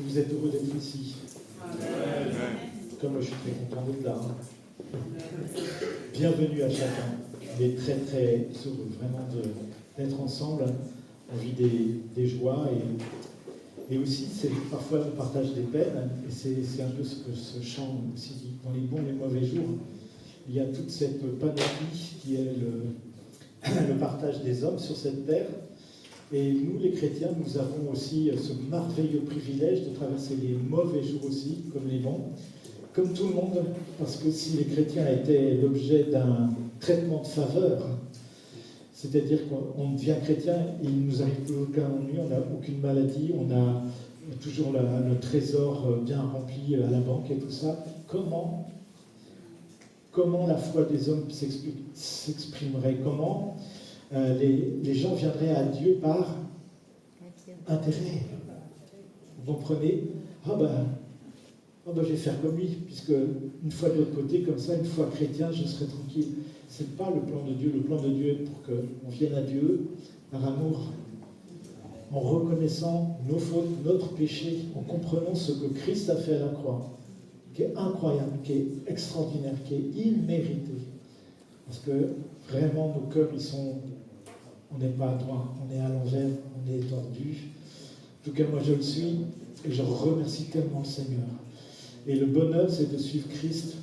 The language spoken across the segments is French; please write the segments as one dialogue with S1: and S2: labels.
S1: vous êtes heureux d'être ici.
S2: Amen.
S1: Comme moi, je suis très content d'être là. Bienvenue à chacun. On est très très heureux vraiment d'être ensemble. On vit des joies et aussi c'est parfois le partage des peines. Et c'est un peu ce que ce chant aussi dit. Dans les bons et les mauvais jours, il y a toute cette panoplie qui est le partage des hommes sur cette terre. Et nous, les chrétiens, nous avons aussi ce merveilleux privilège de traverser les mauvais jours aussi, comme les bons, comme tout le monde, parce que si les chrétiens étaient l'objet d'un traitement de faveur, c'est-à-dire qu'on devient chrétien et il ne nous arrive plus aucun ennui, on n'a aucune maladie, on a toujours le trésor bien rempli à la banque et tout ça, comment la foi des hommes s'exprimerait? Comment les gens viendraient à Dieu par intérêt? Vous comprenez? Je vais faire comme lui, puisque une fois de l'autre côté, comme ça, une fois chrétien, je serai tranquille. Ce n'est pas le plan de Dieu. Le plan de Dieu est pour qu'on vienne à Dieu par amour, en reconnaissant nos fautes, notre péché, en comprenant ce que Christ a fait à la croix, qui est incroyable, qui est extraordinaire, qui est immérité. Parce que vraiment, nos cœurs, on n'est pas droit, on est à l'envers, on est tordu. En tout cas, moi, je le suis, et je remercie tellement le Seigneur. Et le bonheur, c'est de suivre Christ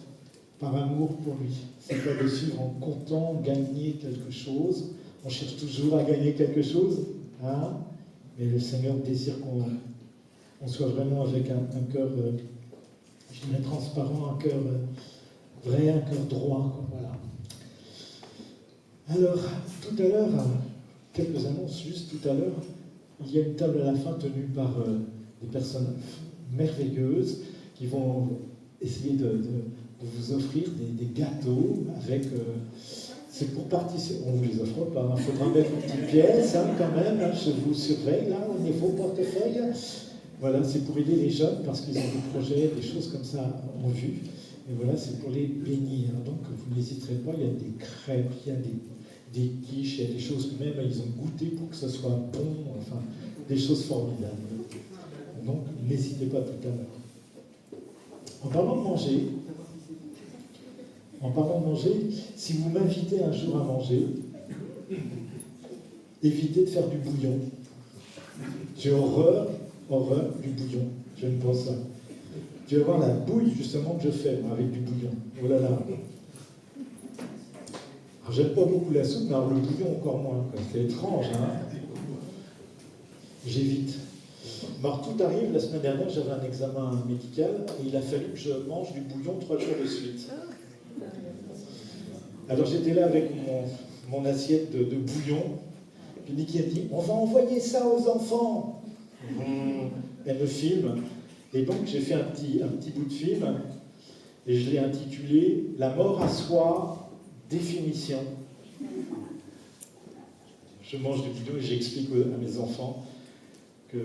S1: par amour pour lui. C'est pas de suivre en comptant gagner quelque chose. On cherche toujours à gagner quelque chose, hein, mais le Seigneur désire qu'on soit vraiment avec un cœur, je dirais transparent, un cœur vrai, un cœur droit. Voilà. Alors, tout à l'heure, quelques annonces juste tout à l'heure, il y a une table à la fin tenue par des personnes merveilleuses qui vont essayer de vous offrir des gâteaux avec... c'est pour participer. On ne vous les offre pas, il faudra mettre une petite pièce quand même, je vous surveille là au niveau portefeuille. Voilà, c'est pour aider les jeunes parce qu'ils ont des projets, des choses comme ça en vue. Et voilà, c'est pour les bénir. Donc vous n'hésiterez pas, il y a des crêpes, il y a des quiches, il y a des choses que même ils ont goûté pour que ce soit bon, enfin, des choses formidables. Donc n'hésitez pas tout à l'heure. En parlant de manger, si vous m'invitez un jour à manger, évitez de faire du bouillon. J'ai horreur du bouillon. J'aime pas ça. Tu vas voir la bouille justement que je fais avec du bouillon. Oh là là. Alors, j'aime pas beaucoup la soupe, mais alors le bouillon encore moins. C'est étrange, hein. J'évite. Alors tout arrive, la semaine dernière, j'avais un examen médical et il a fallu que je mange du bouillon 3 jours de suite. Alors j'étais là avec mon assiette de bouillon, puis Niki a dit « On va envoyer ça aux enfants !» Elle me filme, et donc j'ai fait un petit bout de film, et je l'ai intitulé « La mort à soi, définition ». Je mange du bouillon et j'explique à mes enfants que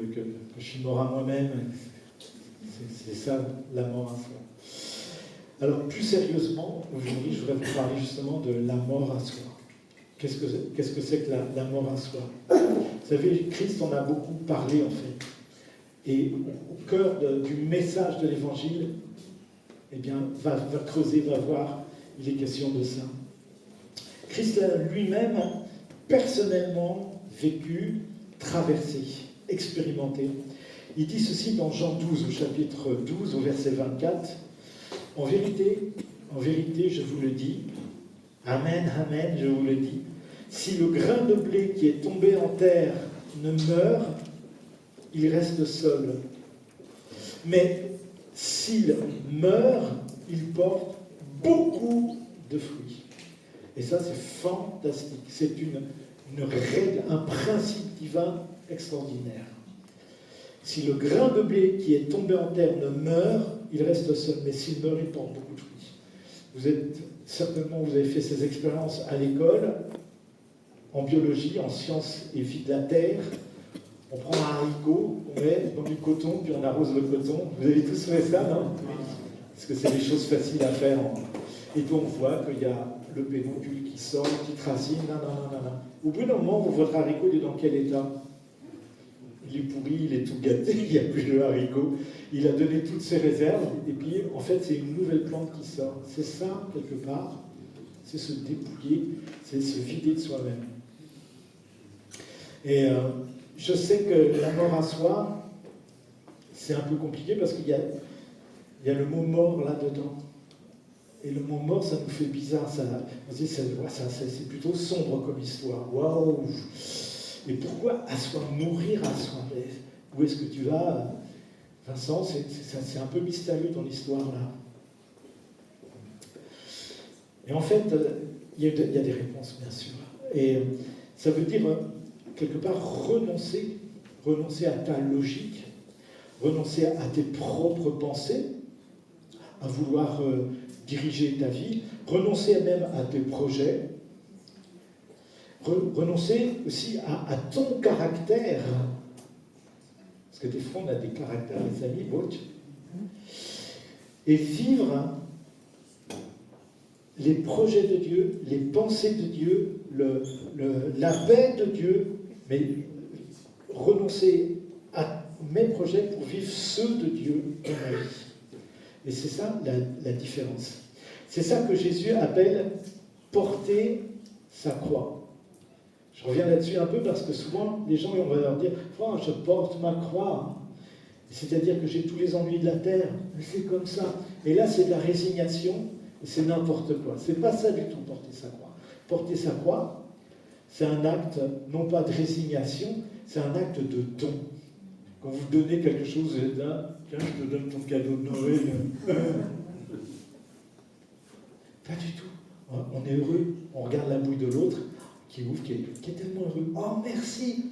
S1: je suis mort à moi-même. C'est ça, la mort à soi. Alors, plus sérieusement, aujourd'hui, je voudrais vous parler justement de la mort à soi. Qu'est-ce que c'est que la mort à soi? Vous savez, Christ en a beaucoup parlé, en fait. Et au cœur du message de l'Évangile, eh bien, va creuser, va voir, il est question de ça. Christ a lui-même, personnellement, vécu, traversé, expérimenté. Il dit ceci dans Jean 12, au chapitre 12, au verset 24. En vérité, je vous le dis, amen, amen, je vous le dis, si le grain de blé qui est tombé en terre ne meurt, il reste seul. Mais s'il meurt, il porte beaucoup de fruits. Et ça, c'est fantastique. C'est une règle, un principe divin extraordinaire. Si le grain de blé qui est tombé en terre ne meurt, il reste seul, mais s'il meurt, il porte beaucoup de fruits. Vous avez fait ces expériences à l'école, en biologie, en sciences et vie de la terre. On prend un haricot, on met dans du coton, puis on arrose le coton. Vous avez tous fait ça, non? Parce que c'est des choses faciles à faire. Et puis on voit qu'il y a le pédoncule qui sort, une petite racine, Au bout d'un moment, votre haricot est dans quel état? il est pourri, il est tout gâté, il n'y a plus de haricots. Il a donné toutes ses réserves, et puis en fait c'est une nouvelle plante qui sort. C'est ça, quelque part, c'est se dépouiller, c'est se vider de soi-même. Et je sais que la mort à soi, c'est un peu compliqué parce qu'il y a le mot mort là-dedans. Et le mot mort, ça nous fait bizarre. On se dit, c'est plutôt sombre comme histoire. Waouh! Et pourquoi à soi, mourir à soi? Où est-ce que tu vas, Vincent? C'est un peu mystérieux ton histoire là. Et en fait, il y a des réponses, bien sûr. Et ça veut dire, quelque part, renoncer à ta logique, renoncer à tes propres pensées, à vouloir diriger ta vie, renoncer même à tes projets, renoncer aussi à ton caractère. Parce que des fois, on a des caractères, les amis, d'autres. Et vivre les projets de Dieu, les pensées de Dieu, la paix de Dieu, mais renoncer à mes projets pour vivre ceux de Dieu dans ma vie. Et c'est ça la différence. C'est ça que Jésus appelle porter sa croix. Je reviens là-dessus un peu parce que souvent, les gens, on va leur dire oh, je porte ma croix. C'est-à-dire que j'ai tous les ennuis de la terre. C'est comme ça. Et là, c'est de la résignation. Et c'est n'importe quoi. C'est pas ça du tout, porter sa croix. Porter sa croix, c'est un acte, non pas de résignation, c'est un acte de don. Quand vous donnez quelque chose, vous êtes là, tiens, je te donne ton cadeau de Noël. Pas du tout. On est heureux, on regarde la bouille de l'autre, qui ouvre, qui est tellement heureux. Oh, merci!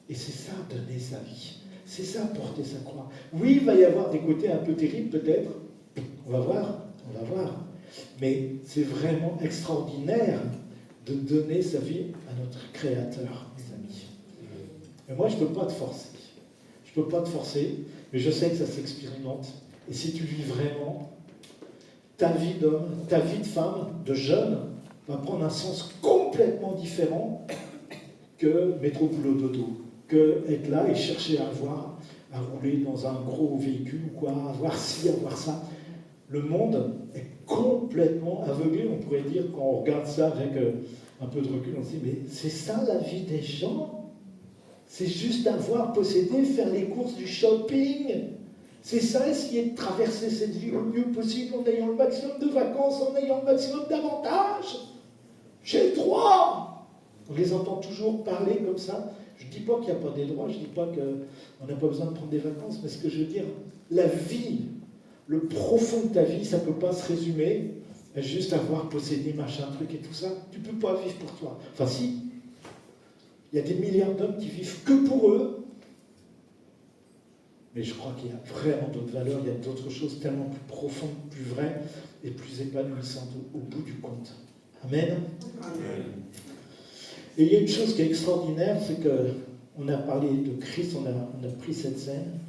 S1: Et c'est ça, donner sa vie. C'est ça, porter sa croix. Oui, il va y avoir des côtés un peu terribles, peut-être. On va voir. Mais c'est vraiment extraordinaire de donner sa vie à notre Créateur, mes amis. Mais moi, je ne peux pas te forcer. Je ne peux pas te forcer, mais je sais que ça s'expérimente. Et si tu vis vraiment, ta vie d'homme, ta vie de femme, de jeune, va prendre un sens complètement différent que métro boulot dodo, que être là et chercher à rouler dans un gros véhicule ou quoi, à voir ci, à voir ça. Le monde est complètement aveuglé, on pourrait dire, quand on regarde ça avec un peu de recul, on se dit, mais c'est ça la vie des gens? C'est juste avoir, posséder, faire les courses du shopping. C'est ça, essayer de traverser cette vie au mieux possible en ayant le maximum de vacances, en ayant le maximum d'avantages. J'ai le droit. On les entend toujours parler comme ça. Je ne dis pas qu'il n'y a pas des droits, je ne dis pas qu'on n'a pas besoin de prendre des vacances, mais ce que je veux dire, la vie, le profond de ta vie, ça ne peut pas se résumer à juste avoir possédé machin, truc et tout ça. Tu ne peux pas vivre pour toi. Enfin si, il y a des milliards d'hommes qui vivent que pour eux, mais je crois qu'il y a vraiment d'autres valeurs, il y a d'autres choses tellement plus profondes, plus vraies et plus épanouissantes au bout du compte. Amen. Amen. Et il y a une chose qui est extraordinaire, c'est qu'on a parlé de Christ, on a pris cette scène,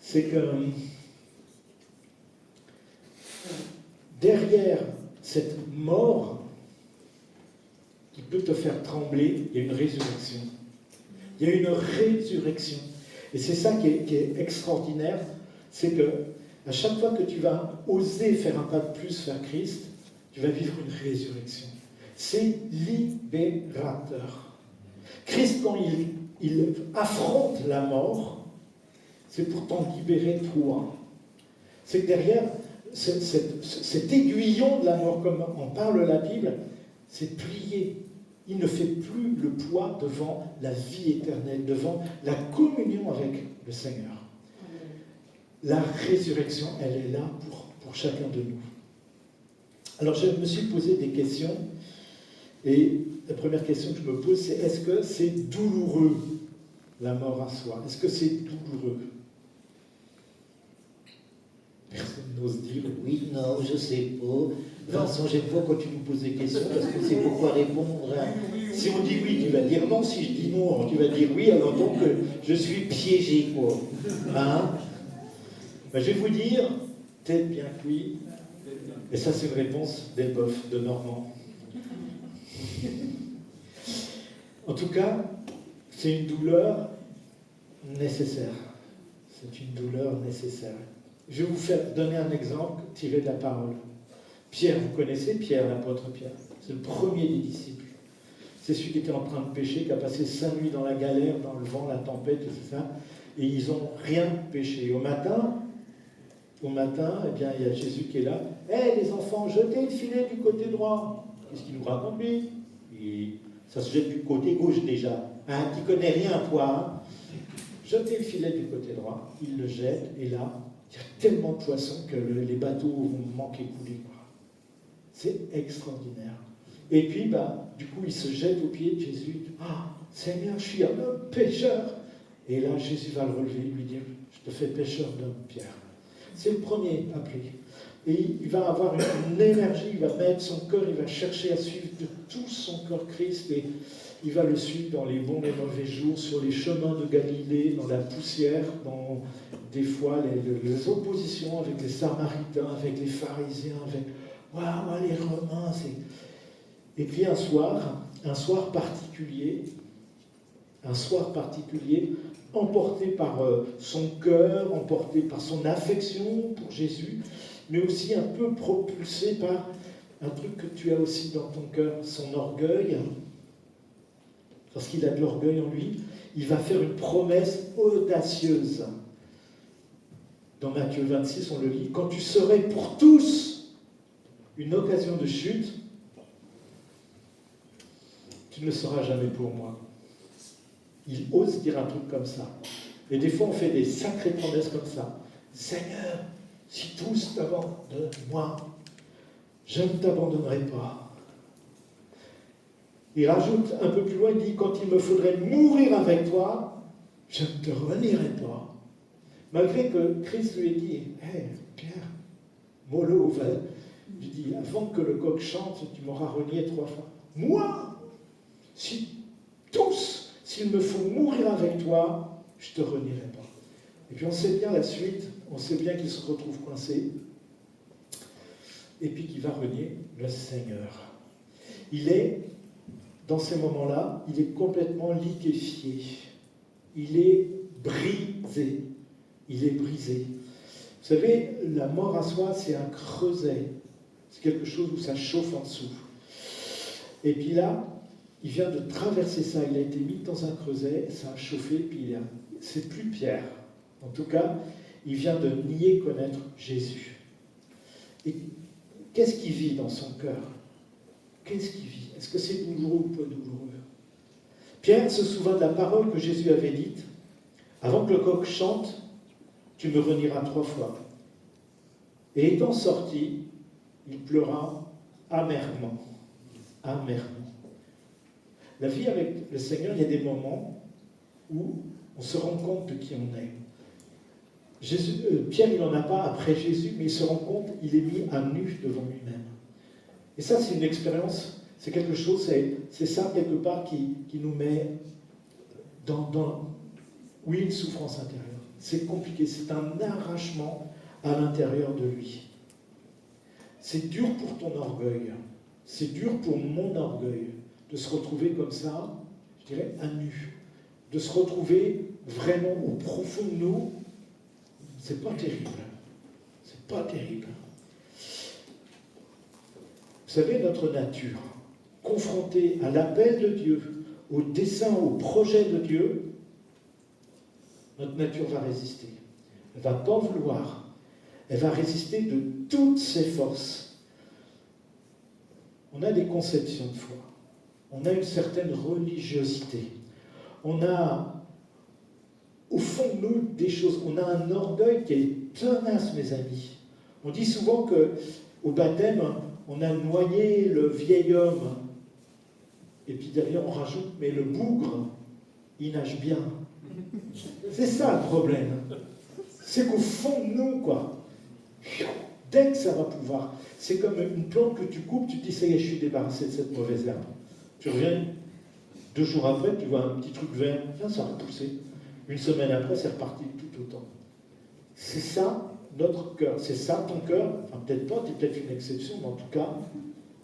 S1: c'est que derrière cette mort qui peut te faire trembler, il y a une résurrection. Il y a une résurrection. Et c'est ça qui est extraordinaire, c'est que à chaque fois que tu vas oser faire un pas de plus vers Christ, tu vas vivre une résurrection. C'est libérateur. Christ, quand il affronte la mort, c'est pour t'en libérer toi. C'est que derrière cet aiguillon de la mort, comme en parle la Bible, c'est plié. Il ne fait plus le poids devant la vie éternelle, devant la communion avec le Seigneur. La résurrection, elle est là pour chacun de nous. Alors je me suis posé des questions, et la première question que je me pose, c'est est-ce que c'est douloureux, la mort à soi? Est-ce que c'est douloureux? Personne n'ose dire oui, non, je sais pas. Vincent, j'aime pas quand tu nous poses des questions parce que c'est pourquoi répondre. Si on dit oui, tu vas dire non. Si je dis non, tu vas dire oui. Alors donc, je suis piégé, quoi. Hein? Ben, je vais vous dire, peut-être bien que oui. Et ça, c'est une réponse d'Elbeuf, de Normand. En tout cas, c'est une douleur nécessaire. C'est une douleur nécessaire. Je vais vous faire donner un exemple tiré de la parole. Pierre, vous connaissez Pierre, l'apôtre Pierre. C'est le premier des disciples. C'est celui qui était en train de pécher, qui a passé 5 nuits dans la galère, dans le vent, la tempête, et tout ça. Et ils n'ont rien péché. Au matin, eh bien, il y a Jésus qui est là. Hé, les enfants, jetez le filet du côté droit. Qu'est-ce qu'il nous raconte, lui? Ça se jette du côté gauche déjà. Hein, qui connaît rien, toi. Hein. Jetez le filet du côté droit. Il le jette, et là, il y a tellement de poissons que les bateaux vont manquer couler. C'est extraordinaire. Et puis, du coup, il se jette aux pieds de Jésus. Ah, Seigneur, je suis un homme pécheur. Et là, Jésus va le relever et lui dire, je te fais pécheur d'homme, Pierre. C'est le premier appelé. Et il va avoir une énergie, il va mettre son cœur, il va chercher à suivre de tout son cœur Christ. Et il va le suivre dans les bons et mauvais jours, sur les chemins de Galilée, dans la poussière, dans des fois les oppositions avec les Samaritains, avec les pharisiens, avec les Romains. Et puis un soir particulier, emporté par son cœur, emporté par son affection pour Jésus, mais aussi un peu propulsé par un truc que tu as aussi dans ton cœur, son orgueil. Parce qu'il a de l'orgueil en lui, il va faire une promesse audacieuse. Dans Matthieu 26, on le lit, « Quand tu serais pour tous une occasion de chute, tu ne le seras jamais pour moi. » Il ose dire un truc comme ça. Et des fois, on fait des sacrées promesses comme ça. « Seigneur, si tous t'abandonnent, moi, je ne t'abandonnerai pas. » Il rajoute un peu plus loin, il dit « Quand il me faudrait mourir avec toi, je ne te renierai pas. » Malgré que Christ lui ait dit « Hé, Pierre, mollo, je dis, avant que le coq chante, tu m'auras renié 3 fois. Moi, s'il me faut mourir avec toi, je ne te renierai pas. » Et puis on sait bien la suite, on sait bien qu'il se retrouve coincé, et puis qu'il va renier le Seigneur. Il est, dans ces moments-là, il est complètement liquéfié. Il est brisé. Il est brisé. Vous savez, la mort à soi, c'est un creuset. C'est quelque chose où ça chauffe en dessous. Et puis là, il vient de traverser ça. Il a été mis dans un creuset, ça a chauffé, puis c'est plus Pierre. En tout cas, il vient de nier connaître Jésus. Et qu'est-ce qu'il vit dans son cœur? Qu'est-ce qu'il vit? Est-ce que c'est douloureux ou pas douloureux? Pierre se souvint de la parole que Jésus avait dite. Avant que le coq chante, tu me renieras 3 fois. Et étant sorti, il pleura amèrement. Amèrement. La vie avec le Seigneur, il y a des moments où on se rend compte de qui on est. Pierre, il n'en a pas après Jésus, mais il se rend compte, il est mis à nu devant lui-même. Et ça, c'est une expérience, c'est quelque chose, c'est ça quelque part qui nous met dans une souffrance intérieure. C'est compliqué, c'est un arrachement à l'intérieur de lui. C'est dur pour ton orgueil, c'est dur pour mon orgueil de se retrouver comme ça, je dirais à nu, de se retrouver vraiment au profond de nous. C'est pas terrible, c'est pas terrible. Vous savez, notre nature, confrontée à l'appel de Dieu, au dessein, au projet de Dieu, notre nature va résister. Elle ne va pas vouloir. Elle va résister de toutes ses forces. On a des conceptions de foi. On a une certaine religiosité. On a, au fond de nous, des choses. On a un orgueil qui est tenace, mes amis. On dit souvent qu'au baptême, on a noyé le vieil homme. Et puis derrière, on rajoute, mais le bougre, il nage bien. C'est ça le problème. C'est qu'au fond de nous, dès que ça va pouvoir, c'est comme une plante que tu coupes, tu te dis, ça y est, je suis débarrassé de cette mauvaise herbe. Tu reviens, 2 jours après, tu vois un petit truc vert, ça a repoussé. Une semaine après, c'est reparti tout autant. C'est ça, notre cœur. C'est ça, ton cœur. Enfin, peut-être pas, tu es peut-être une exception, mais en tout cas,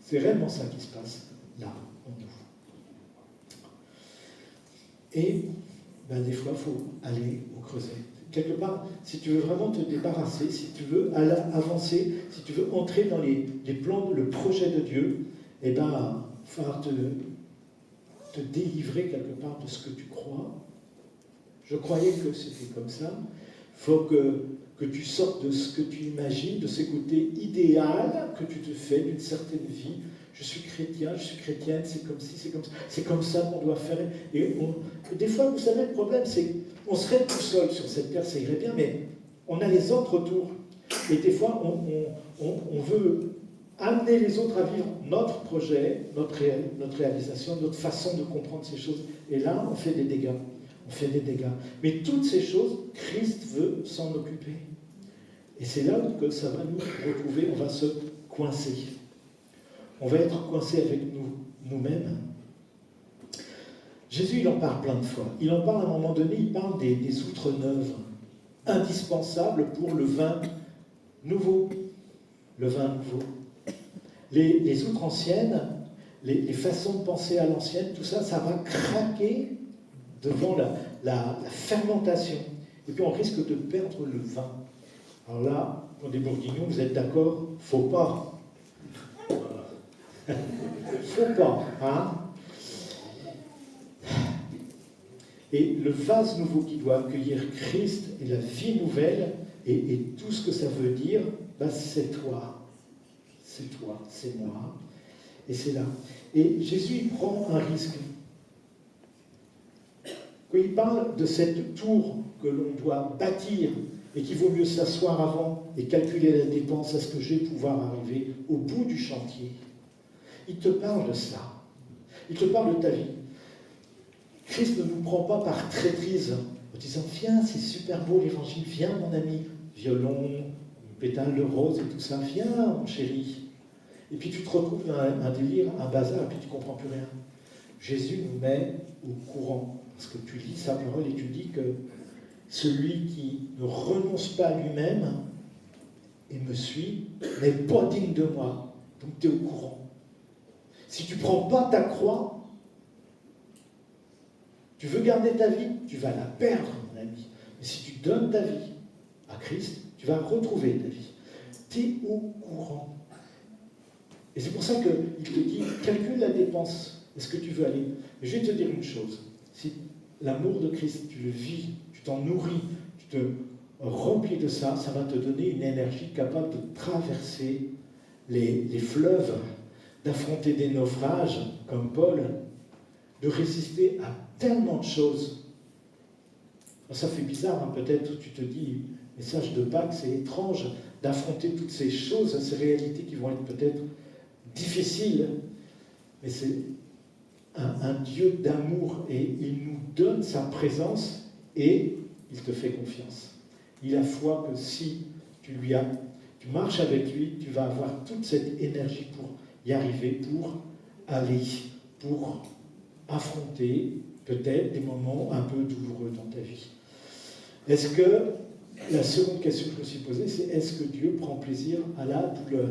S1: c'est réellement ça qui se passe là, en nous. Et ben, des fois, il faut aller au creuset. Quelque part, si tu veux vraiment te débarrasser, si tu veux avancer, si tu veux entrer dans les plans, le projet de Dieu, eh ben, il va falloir te délivrer quelque part de ce que tu crois. Je croyais que c'était comme ça. Il faut que tu sortes de ce que tu imagines, de ce côté idéal que tu te fais d'une certaine vie. Je suis chrétien, je suis chrétienne, c'est comme ci, c'est comme ça qu'on doit faire. Et des fois, vous savez, le problème, c'est qu'on serait tout seul sur cette terre, ça irait bien, mais on a les autres autour. Et des fois, on veut amener les autres à vivre notre projet, notre réalisation, notre façon de comprendre ces choses. Et là, on fait des dégâts. On fait des dégâts. Mais toutes ces choses, Christ veut s'en occuper. Et c'est là que ça va nous retrouver, on va se coincer. On va être coincé avec nous-mêmes. Jésus, il en parle plein de fois. Il en parle à un moment donné, il parle des outres neuves, indispensables pour le vin nouveau. Le vin nouveau. Les outres anciennes, les façons de penser à l'ancienne, tout ça, ça va craquer devant la fermentation. Et puis on risque de perdre le vin. Alors là, pour des bourguignons, vous êtes d'accord? Faut pas. Faut pas, hein? Et le vase nouveau qui doit accueillir Christ et la vie nouvelle, et tout ce que ça veut dire, ben c'est toi. C'est toi, c'est moi. Et c'est là. Et Jésus, il prend un risque. Quand il parle de cette tour que l'on doit bâtir et qu'il vaut mieux s'asseoir avant et calculer la dépense, est-ce que je vais pouvoir arriver au bout du chantier? Il te parle de ça. Il te parle de ta vie. Christ ne nous prend pas par traîtrise en disant « Viens, c'est super beau l'évangile, viens mon ami, violon, pétale de rose et tout ça, viens mon chéri. » Et puis tu te retrouves dans un délire, un bazar, et puis tu ne comprends plus rien. Jésus nous met au courant. Parce que tu lis sa parole et tu dis que celui qui ne renonce pas à lui-même et me suit n'est pas digne de moi. Donc tu es au courant. Si tu ne prends pas ta croix, tu veux garder ta vie, tu vas la perdre, mon ami. Mais si tu donnes ta vie à Christ, tu vas retrouver ta vie. Tu es au courant. Et c'est pour ça qu'il te dit, calcule la dépense. Est-ce que tu veux aller? Mais je vais te dire une chose. Si l'amour de Christ, tu le vis, tu t'en nourris, tu te remplis de ça, ça va te donner une énergie capable de traverser les fleuves, d'affronter des naufrages, comme Paul, de résister à tellement de choses. Alors ça fait bizarre, hein, peut-être, tu te dis, message de Pâques, c'est étrange d'affronter toutes ces choses, ces réalités qui vont être peut-être difficiles, mais c'est un Dieu d'amour et il nous donne sa présence et il te fait confiance. Il a foi que si tu marches avec lui, tu vas avoir toute cette énergie pour y arriver, pour aller, pour affronter peut-être des moments un peu douloureux dans ta vie. Est-ce que, la seconde question que je me suis posée, c'est est-ce que Dieu prend plaisir à la douleur?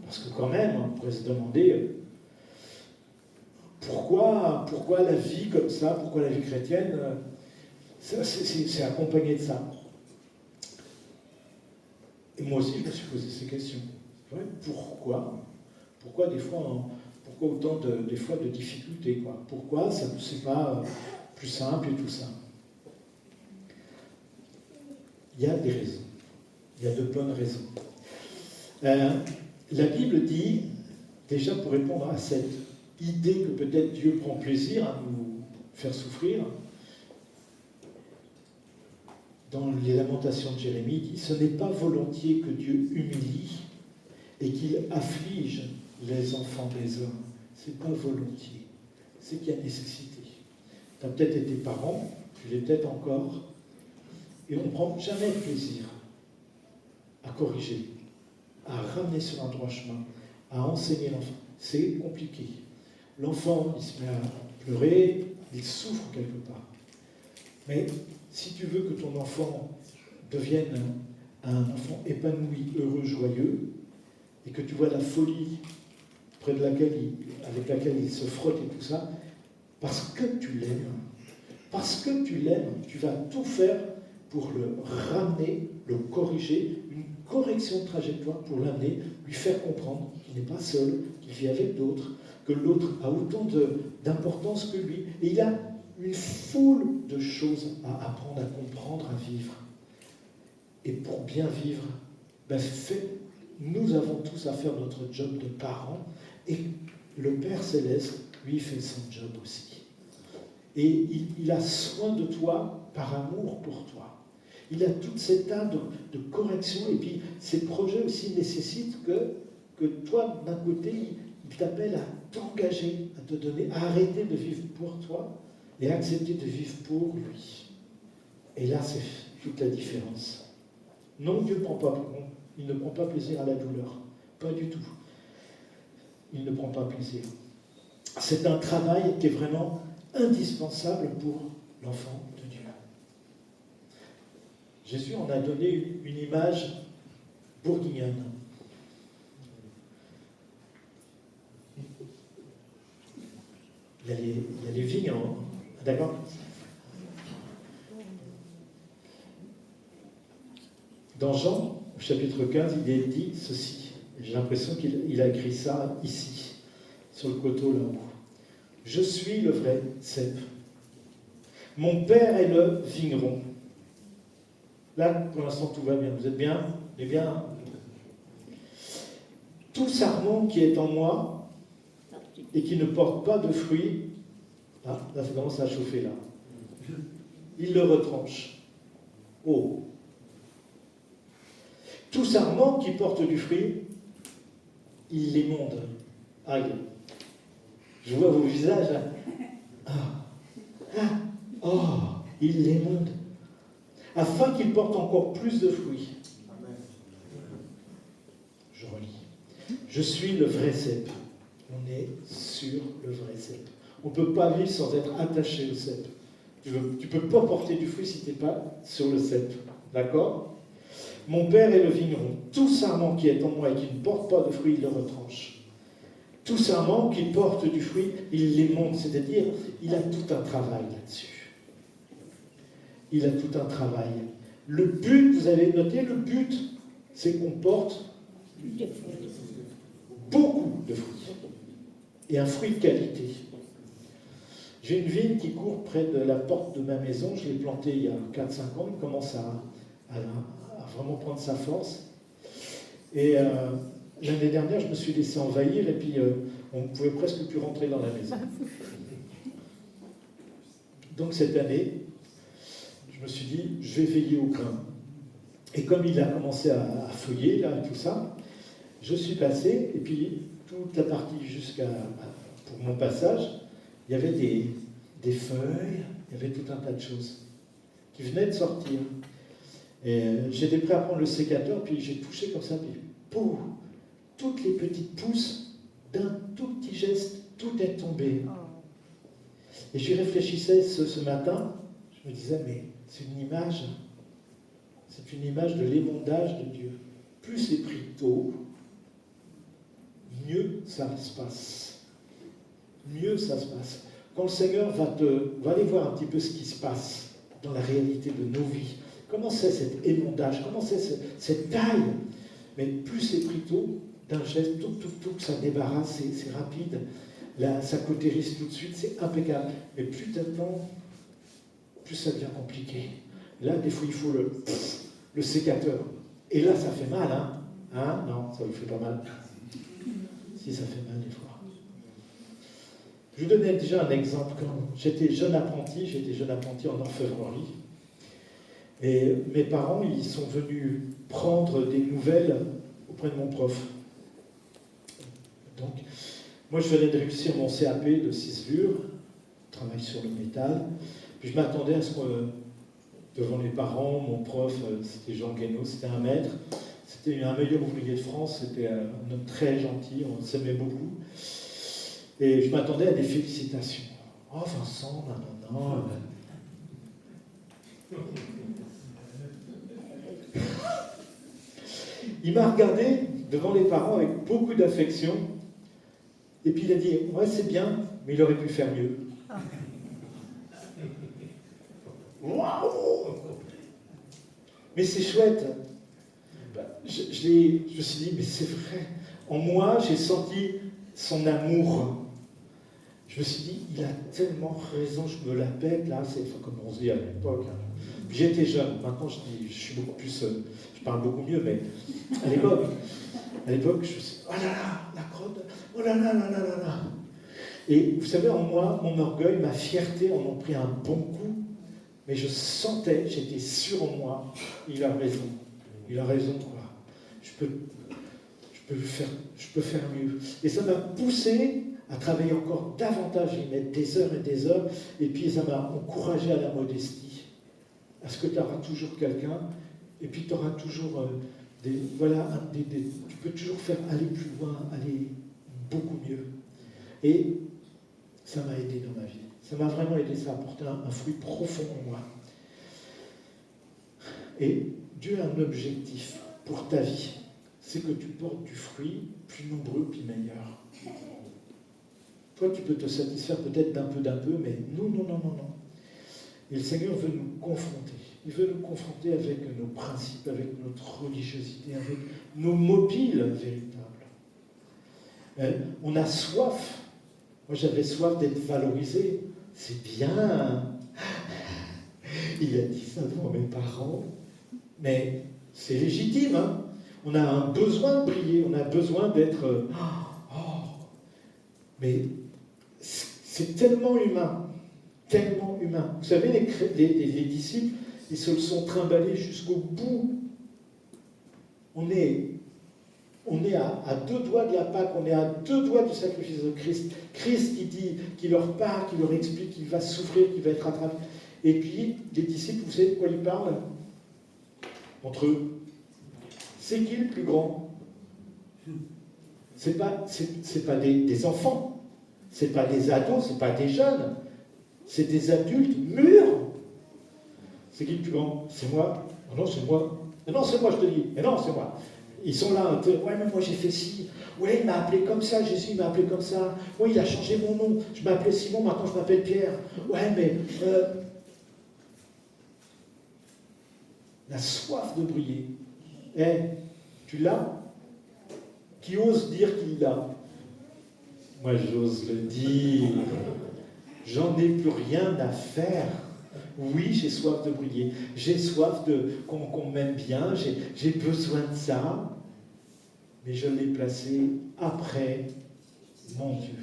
S1: Parce que quand même, on pourrait se demander pourquoi la vie comme ça, pourquoi la vie chrétienne, c'est accompagné de ça. Et moi aussi, je me suis posé ces questions. Ouais, pourquoi des fois, pourquoi autant des fois de difficultés, quoi? Pourquoi ça ne c'est pas plus simple et tout ça? Il y a des raisons. Il y a de bonnes raisons. La Bible dit, déjà pour répondre à cette idée que peut-être Dieu prend plaisir à nous faire souffrir, dans les Lamentations de Jérémie, il dit « Ce n'est pas volontiers que Dieu humilie et qu'il afflige les enfants des hommes. C'est pas volontiers. C'est qu'il y a nécessité. Tu as peut-être été parent, tu l'es peut-être encore, et on ne prend jamais plaisir à corriger, à ramener sur un droit chemin, à enseigner l'enfant. C'est compliqué. L'enfant, il se met à pleurer, il souffre quelque part. Mais si tu veux que ton enfant devienne un enfant épanoui, heureux, joyeux, et que tu vois la folie avec laquelle il se frotte et tout ça, parce que tu l'aimes, Parce que tu l'aimes, tu vas tout faire pour le ramener, le corriger, une correction de trajectoire pour l'amener, lui faire comprendre qu'il n'est pas seul, qu'il vit avec d'autres, que l'autre a autant d'importance que lui. Et il a une foule de choses à apprendre, à comprendre, à vivre. Et pour bien vivre, nous avons tous à faire notre job de parents, et le Père Céleste, lui, fait son job aussi. Et il a soin de toi par amour pour toi. Il a tout cet tas de correction, et puis ces projets aussi nécessitent que toi, d'un côté, il t'appelle à t'engager, à te donner, à arrêter de vivre pour toi et à accepter de vivre pour lui. Et là, c'est toute la différence. Non, Dieu il ne prend pas plaisir à la douleur. Pas du tout. Il ne prend pas plaisir. C'est un travail qui est vraiment indispensable pour l'enfant de Dieu. Jésus en a donné une image bourguignonne. Il y a les vignes, d'accord ? Dans Jean, au chapitre 15, il est dit ceci. J'ai l'impression qu'il a écrit ça ici, sur le coteau là-haut. Je suis le vrai cep. Mon père est le vigneron. Là, pour l'instant, tout va bien. Vous êtes bien ? Eh bien, tout sarment qui est en moi et qui ne porte pas de fruits, là, ça commence à chauffer là. Il le retranche. Oh. Tout sarment qui porte du fruit, il l'émonde. Aïe. Je vois vos visages là. Oh, il l'émonde. Afin qu'il porte encore plus de fruits. Je relis. Je suis le vrai cep. On est sur le vrai cep. On ne peut pas vivre sans être attaché au cep. Tu ne peux pas porter du fruit si tu n'es pas sur le cep. D'accord ? Mon père est le vigneron. Tout sarment qui est en moi et qui ne porte pas de fruit, il le retranche. Tout sarment qui porte du fruit, il l'émonde. C'est-à-dire, il a tout un travail là-dessus. Il a tout un travail. Le but, vous avez noté, le but, c'est qu'on porte beaucoup de fruits. Et un fruit de qualité. J'ai une vigne qui court près de la porte de ma maison. Je l'ai plantée il y a 4-5 ans. Il commence à vraiment prendre sa force. Et l'année dernière, je me suis laissé envahir et puis on ne pouvait presque plus rentrer dans la maison. Donc cette année, je me suis dit, je vais veiller au grain. Et comme il a commencé à feuiller, là, tout ça, je suis passé, et puis toute la partie pour mon passage, il y avait des feuilles, il y avait tout un tas de choses qui venaient de sortir. Et j'étais prêt à prendre le sécateur, puis j'ai touché comme ça, puis pouf, toutes les petites pousses, d'un tout petit geste, tout est tombé. Et j'y réfléchissais ce matin, je me disais, mais c'est une image de l'émondage de Dieu. Plus c'est pris tôt, mieux ça se passe. Mieux ça se passe. Quand le Seigneur va aller voir un petit peu ce qui se passe dans la réalité de nos vies, comment c'est cet émondage, comment c'est cette taille, mais plus c'est pris tôt, d'un geste, tout, ça débarrasse, c'est rapide, là, ça cautérise tout de suite, c'est impeccable. Mais plus t'attends, plus ça devient compliqué. Là, des fois, il faut le sécateur. Et là, ça fait mal, hein? Non, ça vous fait pas mal. Si, ça fait mal des fois. Je vous donnais déjà un exemple. Quand j'étais jeune apprenti en orfèvrerie. Et mes parents, ils sont venus prendre des nouvelles auprès de mon prof. Donc, moi, je venais de réussir mon CAP de ciselure, travail sur le métal. Puis je m'attendais à ce que, devant les parents, mon prof, c'était Jean Guénaud, c'était un maître, c'était un meilleur ouvrier de France, c'était un homme très gentil, on s'aimait beaucoup. Et je m'attendais à des félicitations. Oh Vincent, non. Il m'a regardé devant les parents avec beaucoup d'affection, et puis il a dit, ouais c'est bien, mais il aurait pu faire mieux. Mais c'est chouette. Je me suis dit, mais c'est vrai. En moi, j'ai senti son amour. Je me suis dit, il a tellement raison, je me la pète, là, c'est comme on se dit à l'époque. Hein. J'étais jeune, maintenant je suis beaucoup plus, je parle beaucoup mieux, mais à l'époque, je me suis dit, oh là là, la crotte, oh là là là là là là. Et vous savez, en moi, mon orgueil, ma fierté en ont pris un bon coup, mais je sentais, j'étais sûr en moi, il a raison. Il a raison, quoi. Je peux faire mieux. Et ça m'a poussé à travailler encore davantage, y mettre des heures et des heures, et puis ça m'a encouragé à la modestie, à ce que tu auras toujours quelqu'un, et puis tu auras toujours tu peux toujours faire aller plus loin, aller beaucoup mieux. Et ça m'a aidé dans ma vie. Ça m'a vraiment aidé, ça a apporté un fruit profond en moi. Et Dieu a un objectif pour ta vie, c'est que tu portes du fruit plus nombreux puis meilleur. Toi, tu peux te satisfaire peut-être d'un peu, mais non. Et le Seigneur veut nous confronter. Il veut nous confronter avec nos principes, avec notre religiosité, avec nos mobiles véritables. On a soif. Moi, j'avais soif d'être valorisé. C'est bien. Il a dit ça devant mes parents. Mais c'est légitime. Hein. On a un besoin de briller. On a besoin d'être... Mais c'est tellement humain. Tellement humain. Vous savez, les disciples, ils se le sont trimballés jusqu'au bout. On est à 2 doigts de la Pâque, on est à 2 doigts du sacrifice de Christ. Christ qui leur parle, qui leur explique qu'il va souffrir, qu'il va être attrapé. Et puis, les disciples, vous savez de quoi ils parlent? Entre eux. C'est qui le plus grand? C'est pas des enfants, c'est pas des ados, c'est pas des jeunes, c'est des adultes mûrs. C'est qui le plus grand? C'est moi? Oh non, c'est moi. Non, c'est moi, je te dis. Mais non, c'est moi. Ils sont là, ouais, mais moi j'ai fait ci. Ouais, il m'a appelé comme ça, Jésus il m'a appelé comme ça. Ouais, il a changé mon nom. Je m'appelais Simon, maintenant je m'appelle Pierre. Ouais, mais la soif de briller. Tu l'as? Qui ose dire qu'il l'a? Moi, j'ose le dire. J'en ai plus rien à faire. Oui, j'ai soif de briller. J'ai soif qu'on m'aime bien. J'ai besoin de ça. Mais je l'ai placé après mon Dieu.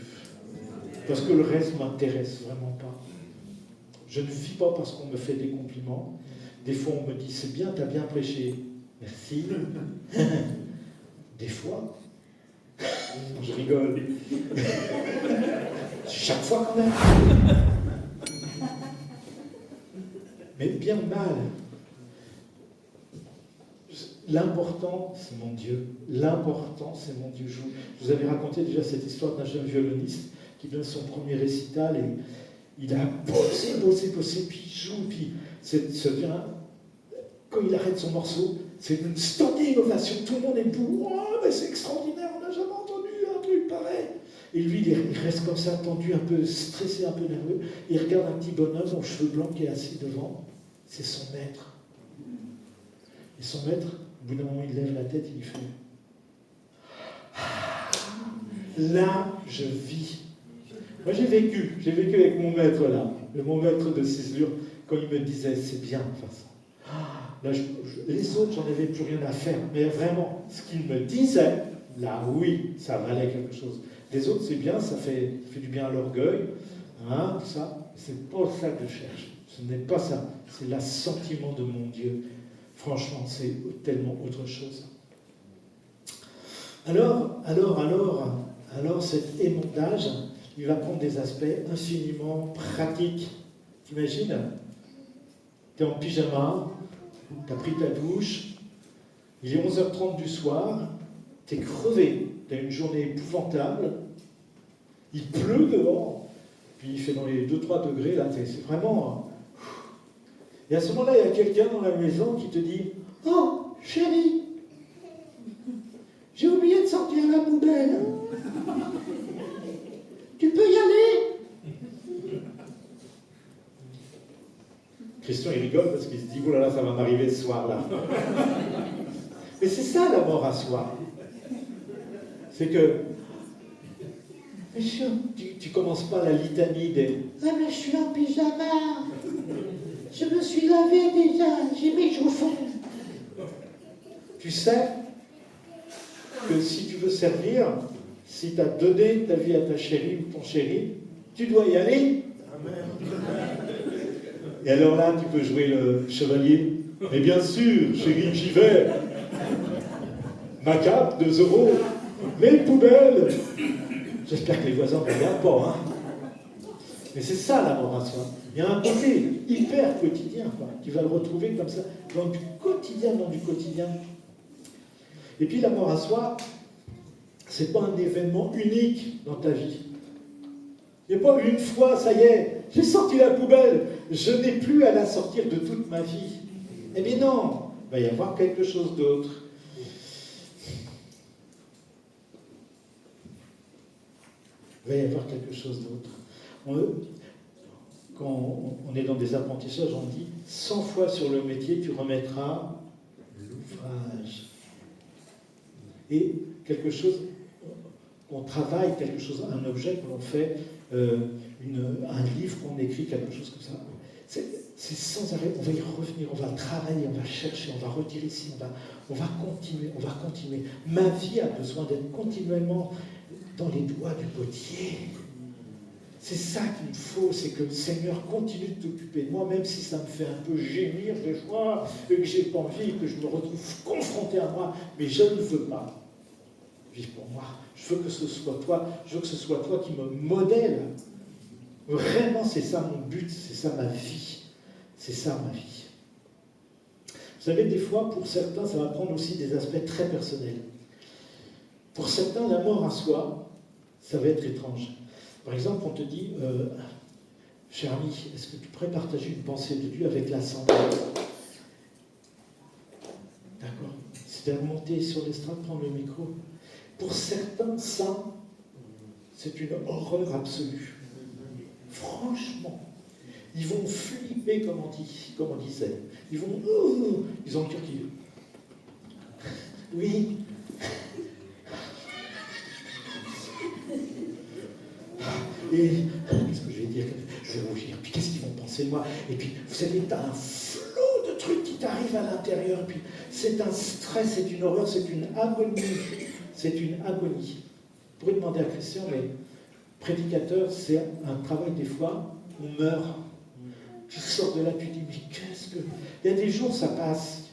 S1: Parce que le reste ne m'intéresse vraiment pas. Je ne vis pas parce qu'on me fait des compliments. Des fois, on me dit, c'est bien, tu as bien prêché. Merci. Des fois. Je rigole. Chaque fois quand même. Mais bien mal. L'important, c'est mon Dieu. L'important, c'est mon Dieu. Je vous avais raconté déjà cette histoire d'un jeune violoniste qui donne son premier récital et il a bossé, puis il joue, puis quand il arrête son morceau, c'est une standing ovation. Tout le monde est debout. Oh, mais c'est extraordinaire, on n'a jamais entendu un truc pareil. Et lui, il reste comme ça, tendu, un peu stressé, un peu nerveux. Il regarde un petit bonhomme aux cheveux blancs qui est assis devant. C'est son maître. Et son maître, au bout d'un moment, il lève la tête et il fait là, je vis. Moi, j'ai vécu avec mon maître là, mon maître de ciselure, quand il me disait c'est bien, de toute façon. Là, les autres, j'en avais plus rien à faire, mais vraiment, ce qu'il me disait, là, oui, ça valait quelque chose. Les autres, c'est bien, ça fait du bien à l'orgueil, hein, tout ça. C'est pas ça que je cherche. Ce n'est pas ça. C'est l'assentiment de mon Dieu. Franchement, c'est tellement autre chose. Alors, cet émondage, il va prendre des aspects infiniment pratiques. T'imagines? Tu es en pyjama, tu as pris ta douche, il est 11h30 du soir, tu es crevé, tu as une journée épouvantable, il pleut dehors, puis il fait dans les 2-3 degrés, là, c'est vraiment... Et à ce moment-là, il y a quelqu'un dans la maison qui te dit « Oh, chérie, j'ai oublié de sortir la poubelle. Tu peux y aller ?» Christian, il rigole parce qu'il se dit, oh là là, ça va m'arriver ce soir-là. Mais c'est ça la mort à soi. C'est que, tu commences pas la litanie des « Ah mais je suis en pyjama, je me suis lavé déjà, j'ai mes chaussons. » Tu sais que si tu veux servir, si tu as donné ta vie à ta chérie ou ton chéri, tu dois y aller. Et alors là, tu peux jouer le chevalier. Mais bien sûr, chérie, j'y vais. Ma cape, 2 €. Les poubelles. J'espère que les voisins ne regardent pas. Mais c'est ça la mort à soi. Il y a un côté hyper quotidien, quoi. Tu vas le retrouver comme ça, dans du quotidien. Et puis la mort à soi, c'est pas un événement unique dans ta vie. Il n'y a pas une fois, ça y est, j'ai sorti la poubelle, je n'ai plus à la sortir de toute ma vie. Eh bien non, il va y avoir quelque chose d'autre. Il va y avoir quelque chose d'autre. Quand on est dans des apprentissages, on dit 100 fois sur le métier, tu remettras l'ouvrage. Et quelque chose, on travaille quelque chose, un objet que l'on fait, un livre qu'on écrit, quelque chose comme ça. C'est sans arrêt, on va y revenir, on va travailler, on va chercher, on va retirer ici, on va continuer. Ma vie a besoin d'être continuellement dans les doigts du potier. C'est ça qu'il me faut, c'est que le Seigneur continue de t'occuper de moi, même si ça me fait un peu gémir des fois, et que j'ai pas envie, que je me retrouve confronté à moi, mais je ne veux pas vivre pour moi. Je veux que ce soit toi, je veux que ce soit toi qui me modèle. Vraiment, c'est ça mon but, c'est ça ma vie. C'est ça ma vie. Vous savez, des fois, pour certains, ça va prendre aussi des aspects très personnels. Pour certains, la mort à soi, ça va être étrange. Par exemple, on te dit, cher ami, est-ce que tu pourrais partager une pensée de Dieu avec l'assemblée? D'accord? C'est à monter sur l'estrade, prendre le micro. Pour certains, ça, c'est une horreur absolue. Franchement, ils vont flipper, comme on disait. Ils vont, ils ont le cœur qui... Oui. Et qu'est-ce que je vais dire? Je vais rougir. Puis qu'est-ce qu'ils vont penser de moi? Et puis, vous savez, tu as un flot de trucs qui t'arrivent à l'intérieur. Puis c'est un stress, c'est une horreur, c'est une agonie. C'est une agonie. Vous pourrez demander à Christian, mais prédicateur, c'est un travail des fois, on meurt. Tu sors de là, tu dis, mais qu'est-ce que... Il y a des jours, ça passe.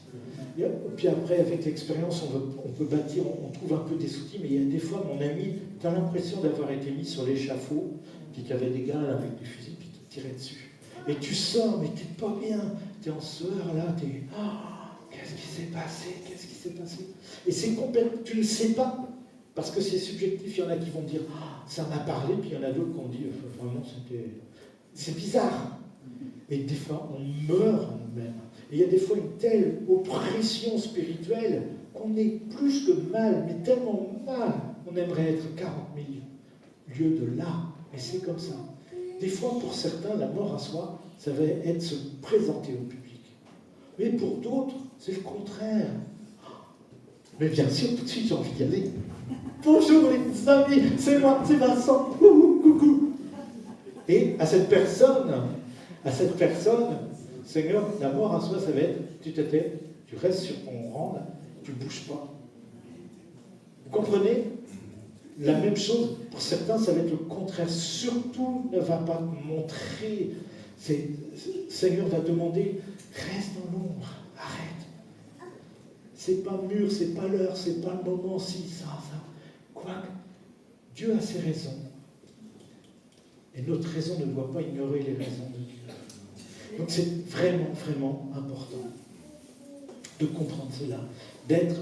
S1: Puis après, avec l'expérience, on peut bâtir, on trouve un peu des outils, mais il y a des fois, mon ami, tu as l'impression d'avoir été mis sur l'échafaud, puis qu'il y avait des gars là, avec des fusils, puis qui te tiraient dessus. Et tu sors, mais tu n'es pas bien, tu es en sueur là, tu es... qu'est-ce qui s'est passé? Et c'est complètement... Tu ne sais pas, parce que c'est subjectif, il y en a qui vont dire, ça m'a parlé, puis il y en a d'autres qui ont dit, vraiment, c'est bizarre. Et des fois, on meurt en nous-mêmes. Et il y a des fois une telle oppression spirituelle qu'on est plus que mal, mais tellement mal, on aimerait être 40 000 lieues de là. Et c'est comme ça. Des fois, pour certains, la mort à soi, ça va être se présenter au public. Mais pour d'autres, c'est le contraire. Mais bien sûr, tout de suite, j'ai envie d'y aller. Bonjour les amis, c'est moi, c'est Vincent. Coucou. Et à cette personne, Seigneur, la mort à soi, ça va être, tu te tais, tu restes sur ton rang, là, tu ne bouges pas. Vous comprenez? La même chose, pour certains, ça va être le contraire. Surtout, ne va pas montrer. Seigneur va demander, reste dans l'ombre, arrête. C'est pas mûr, c'est pas l'heure, c'est pas le moment, si, ça. Quoique, Dieu a ses raisons. Et notre raison ne doit pas ignorer les raisons de Dieu. Donc c'est vraiment, vraiment important de comprendre cela, d'être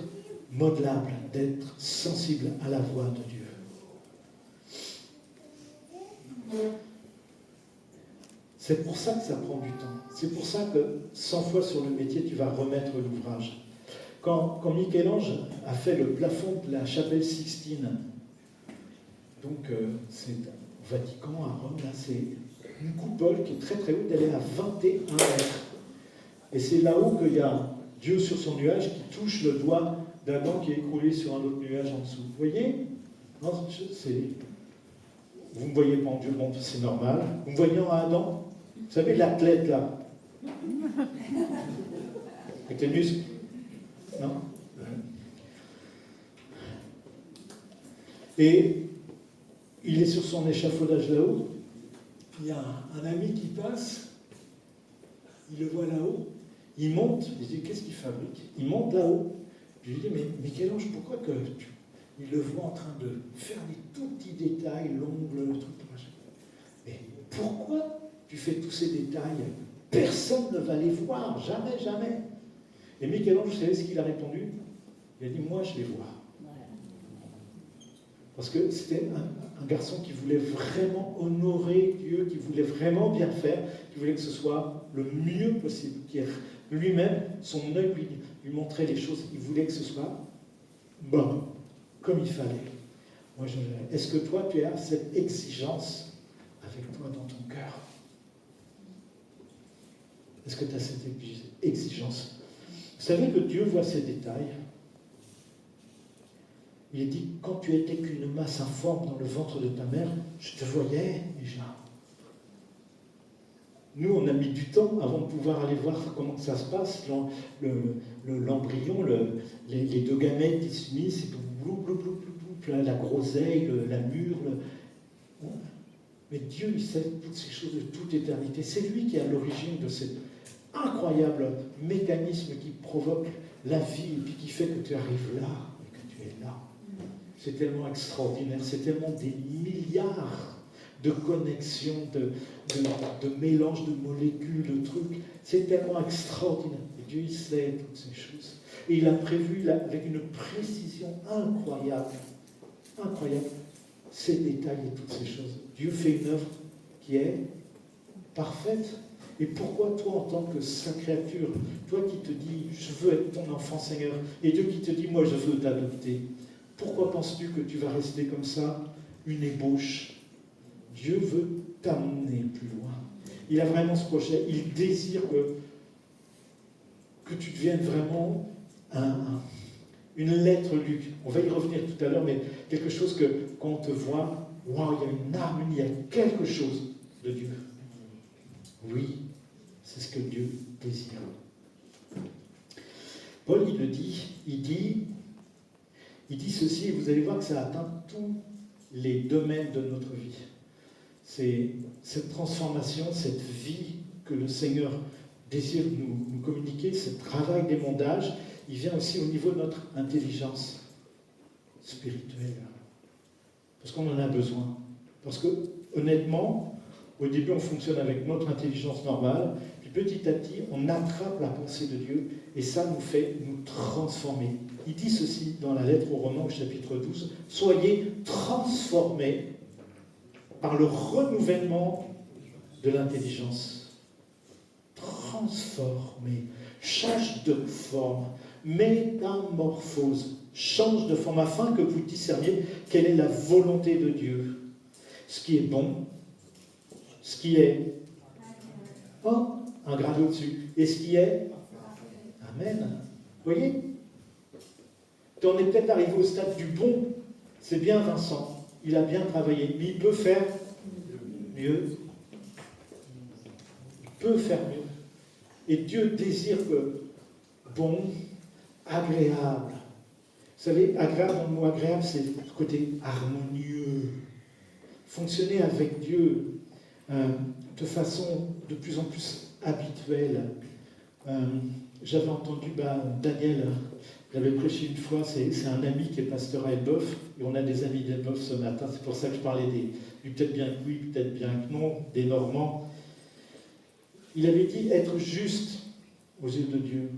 S1: modelable, d'être sensible à la voix de Dieu. C'est pour ça que ça prend du temps. C'est pour ça que 100 fois sur le métier, tu vas remettre l'ouvrage. Quand Michel-Ange a fait le plafond de la chapelle Sixtine, donc c'est au Vatican, à Rome, là, c'est une coupole qui est très très haute, elle est à 21 mètres. Et c'est là-haut qu'il y a Dieu sur son nuage qui touche le doigt d'Adam qui est écroulé sur un autre nuage en dessous. Vous voyez? Non, vous ne me voyez pas en Dieu, bon, c'est normal. Vous me voyez en Adam? Vous savez, l'athlète là? Avec les muscles? Non? Et il est sur son échafaudage là-haut. Il y a un ami qui passe, il le voit là-haut, il monte, il dit qu'est-ce qu'il fabrique? Il monte là-haut, je lui dis mais Michel-Ange, pourquoi que il le voit en train de faire des tout petits détails, l'ongle, le truc, machin. Mais pourquoi tu fais tous ces détails? Personne ne va les voir, jamais, jamais. Et Michel-Ange, vous savez ce qu'il a répondu? Il a dit moi je les vois. Parce que c'était un garçon qui voulait vraiment honorer Dieu, qui voulait vraiment bien faire, qui voulait que ce soit le mieux possible, qui lui-même, son œil lui montrait les choses, il voulait que ce soit bon, comme il fallait. Est-ce que toi, tu as cette exigence avec toi dans ton cœur? Est-ce que tu as cette exigence? Vous savez que Dieu voit ces détails. Il est dit, quand tu étais qu'une masse informe dans le ventre de ta mère, je te voyais déjà. Nous, on a mis du temps avant de pouvoir aller voir comment ça se passe, l'embryon, les deux gamètes qui s'unissent, et la groseille, la mûre. Mais Dieu, il sait toutes ces choses de toute éternité. C'est lui qui est à l'origine de cet incroyable mécanisme qui provoque la vie et puis qui fait que tu arrives là et que tu es là. C'est tellement extraordinaire, c'est tellement des milliards de connexions, de mélanges de molécules, de trucs. C'est tellement extraordinaire. Et Dieu, il sait toutes ces choses. Et il a prévu là, avec une précision incroyable, ces détails et toutes ces choses. Dieu fait une œuvre qui est parfaite. Et pourquoi toi, en tant que sa créature, toi qui te dis, je veux être ton enfant Seigneur, et Dieu qui te dit, moi je veux t'adopter, pourquoi penses-tu que tu vas rester comme ça, une ébauche? Dieu veut t'amener plus loin. Il a vraiment ce projet. Il désire que tu deviennes vraiment une lettre Luc. On va y revenir tout à l'heure, mais quelque chose que, quand on te voit, waouh, il y a une harmonie, il y a quelque chose de Dieu. Oui, c'est ce que Dieu désire. Paul, il le dit, il dit ceci, et vous allez voir que ça atteint tous les domaines de notre vie. C'est cette transformation, cette vie que le Seigneur désire nous communiquer, ce travail d'émondage, il vient aussi au niveau de notre intelligence spirituelle. Parce qu'on en a besoin. Parce que, honnêtement, au début, on fonctionne avec notre intelligence normale, puis petit à petit, on attrape la pensée de Dieu, et ça nous fait nous transformer. Il dit ceci dans la lettre aux Romains, au chapitre 12, « Soyez transformés par le renouvellement de l'intelligence. » Transformés. Change de forme. Métamorphose. Change de forme, afin que vous discerniez quelle est la volonté de Dieu. Ce qui est bon, ce qui est un grade au-dessus, et ce qui est Amen. Vous voyez? On est peut-être arrivé au stade du bon. C'est bien Vincent, il a bien travaillé, mais il peut faire mieux. Il peut faire mieux. Et Dieu désire que bon, agréable. Vous savez, agréable, dans le mot agréable, c'est le côté harmonieux. Fonctionner avec Dieu de façon de plus en plus habituelle. J'avais entendu Daniel, j'avais prêché une fois, c'est un ami qui est pasteur à Elbeuf, et on a des amis d'Elbeuf ce matin, c'est pour ça que je parlais du peut-être bien que oui, peut-être bien que non, des Normands. Il avait dit être juste aux yeux de Dieu,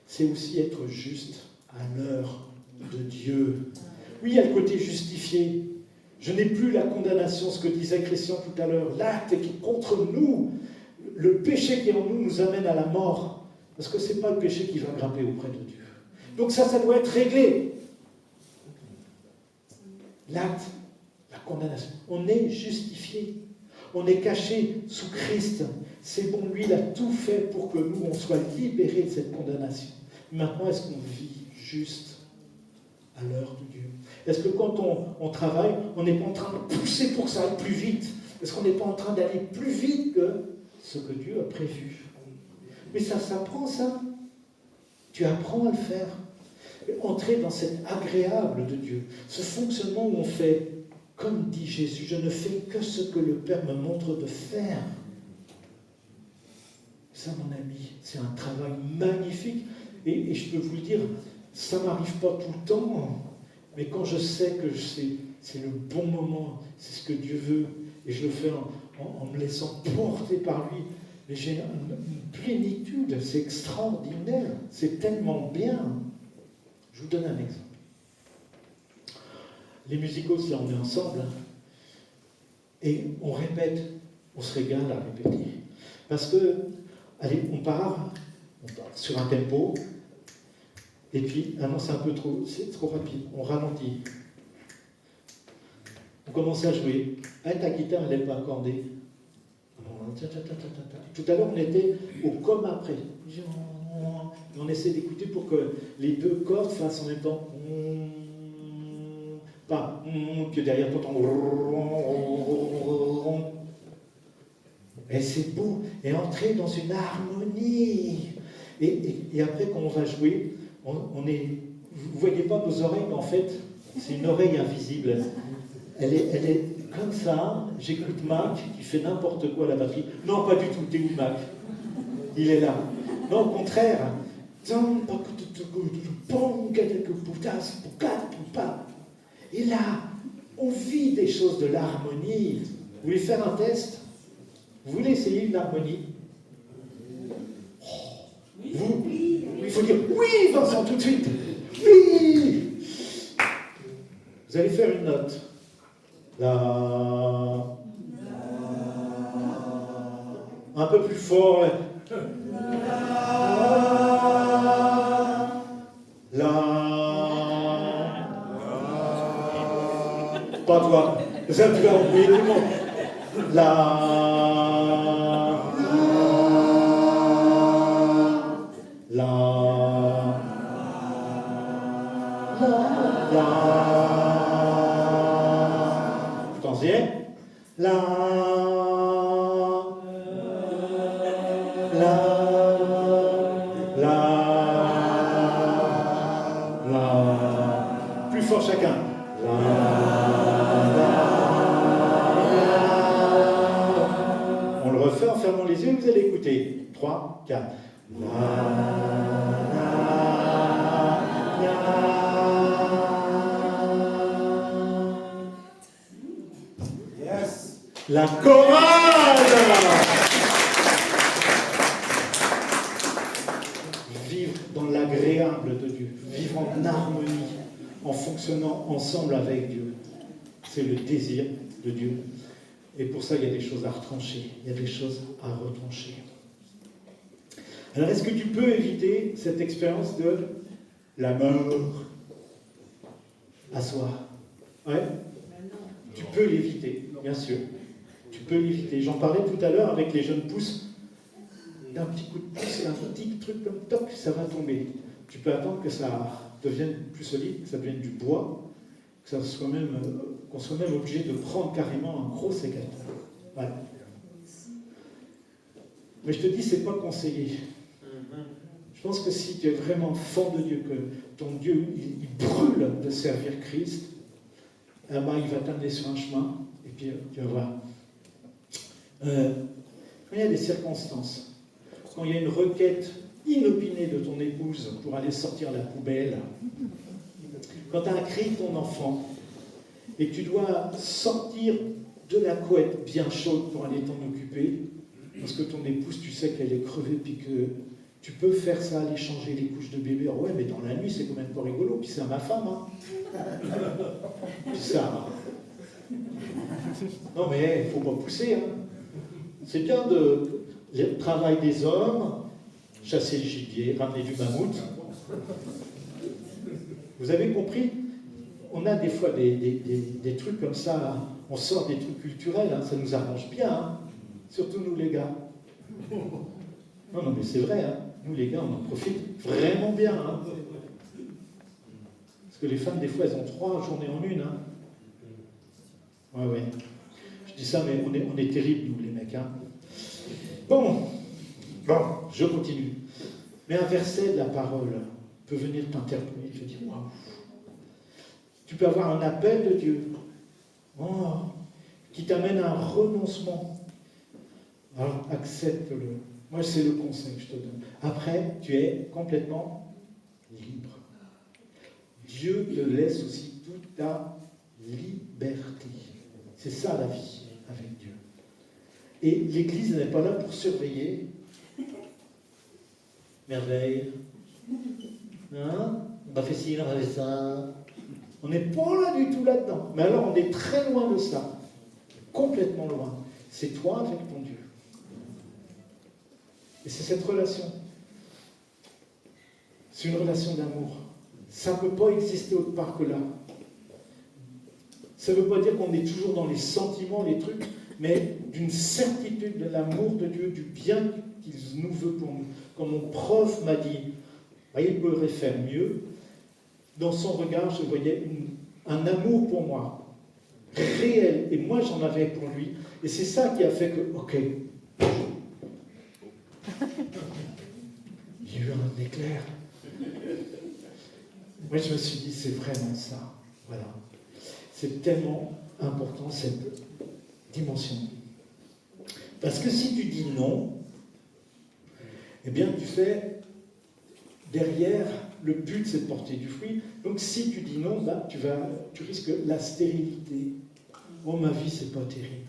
S1: c'est aussi être juste à l'heure de Dieu. Oui, il y a le côté justifié. Je n'ai plus la condamnation, ce que disait Christian tout à l'heure. L'acte qui est contre nous, le péché qui est en nous nous amène à la mort. Parce que ce n'est pas le péché qui va grimper auprès de Dieu. Donc ça doit être réglé. L'acte, la condamnation. On est justifié. On est caché sous Christ. C'est bon, lui, il a tout fait pour que nous, on soit libérés de cette condamnation. Maintenant, est-ce qu'on vit juste à l'heure de Dieu? Est-ce que quand on travaille, on n'est pas en train de pousser pour que ça aille plus vite? Est-ce qu'on n'est pas en train d'aller plus vite que ce que Dieu a prévu? Mais ça s'apprend, ça. Tu apprends à le faire. Entrer dans cet agréable de Dieu, ce fonctionnement où on fait, comme dit Jésus, je ne fais que ce que le Père me montre de faire. Ça, mon ami, c'est un travail magnifique. Et je peux vous le dire, ça ne m'arrive pas tout le temps, mais quand je sais que c'est le bon moment, c'est ce que Dieu veut, et je le fais en me laissant porter par lui, mais j'ai une plénitude, c'est extraordinaire, c'est tellement bien. Je vous donne un exemple. Les musicos, là, on est ensemble, et on répète, on se régale à répéter. Parce que, allez, on part sur un tempo, et puis, ah non, c'est trop rapide, on ralentit. On commence à jouer. Ah, ta guitare, elle n'est pas accordée. Tout à l'heure, on était au comme après. On essaie d'écouter pour que les deux cordes fassent en même temps. Pas que derrière, t'entends. Et c'est beau. Et entrer dans une harmonie. Et après, quand on va jouer, on est. Vous ne voyez pas nos oreilles, mais en fait, c'est une oreille invisible. Elle est comme ça. J'écoute Mac qui fait n'importe quoi à la batterie. Non, pas du tout. T'es où, Mac? Il est là. Non, au contraire. Et là, on vit des choses de l'harmonie. Vous voulez faire un test? Vous voulez essayer une harmonie? Vous, il faut dire oui, Vincent, tout de suite. Oui. Vous allez faire une note. La. Un peu plus fort. Pas toi. Ça tu vas oublier tout le monde. Attention. Plus fort chacun. On le refait en fermant les yeux, vous allez écouter. 3, 4. Yes. La chorale. Vivre dans l'agréable de Dieu, vivre en harmonie, en fonctionnant ensemble avec Dieu. C'est le désir de Dieu. Et pour ça, il y a des choses à retrancher, il y a des choses à retrancher. Alors, est-ce que tu peux éviter cette expérience de la mort à soi? Ouais. Tu peux l'éviter, bien sûr. Tu peux l'éviter. J'en parlais tout à l'heure avec les jeunes pousses. D'un petit coup de pouce et un petit truc comme toc, ça va tomber. Tu peux attendre que ça devienne plus solide, que ça devienne du bois, que ça soit même, qu'on soit même obligé de prendre carrément un gros sécateur. Voilà. Mais je te dis, c'est pas conseillé. Je pense que si tu es vraiment enfant de Dieu, que ton Dieu, il brûle de servir Christ, eh ben, il va t'amener sur un chemin, et puis tu vas voir. Quand il y a des circonstances, quand il y a une requête inopinée de ton épouse pour aller sortir la poubelle, quand tu as un cri de ton enfant, et que tu dois sortir de la couette bien chaude pour aller t'en occuper, parce que ton épouse, tu sais qu'elle est crevée, puis que tu peux faire ça, aller changer les couches de bébé. Alors, ouais, mais dans la nuit, c'est quand même pas rigolo, puis c'est à ma femme, hein. Puis ça. Non, mais il ne faut pas pousser, hein. C'est bien le travail des hommes, chasser le gibier, ramener du mammouth. Vous avez compris? On a des fois des trucs comme ça, on sort des trucs culturels, hein, ça nous arrange bien, hein. Surtout nous les gars. Non, non, mais c'est vrai, hein. Nous les gars, on en profite vraiment bien. Hein. Parce que les femmes, des fois, elles ont 3 journées en une. Hein. Ouais, ouais. Je dis ça, mais on est terribles, nous, les mecs. Hein. Bon, je continue. Mais un verset de la parole peut venir t'interpeller, te dire, waouh. Tu peux avoir un appel de Dieu qui t'amène à un renoncement. Alors, accepte-le. Moi, c'est le conseil que je te donne. Après, tu es complètement libre. Dieu te laisse aussi toute ta liberté. C'est ça la vie avec Dieu. Et l'Église n'est pas là pour surveiller. Merveille. Hein? On a fait ci, on a fait ça. On n'est pas là du tout là-dedans. Mais alors, on est très loin de ça. Complètement loin. C'est toi avec ton Dieu. Et c'est cette relation. C'est une relation d'amour. Ça ne peut pas exister autre part que là. Ça ne veut pas dire qu'on est toujours dans les sentiments, les trucs, mais d'une certitude de l'amour de Dieu, du bien qu'il nous veut pour nous. Comme mon prof m'a dit, il pourrait faire mieux. Dans son regard, je voyais un amour pour moi, réel. Et moi, j'en avais pour lui. Et c'est ça qui a fait que, ok, il y a eu un éclair. Moi, je me suis dit, c'est vraiment ça. Voilà. C'est tellement important, cette dimension. Parce que si tu dis non, eh bien, tu fais derrière, le but, c'est de porter du fruit. Donc, si tu dis non, bah, tu risques la stérilité. Oh, ma vie, c'est pas terrible.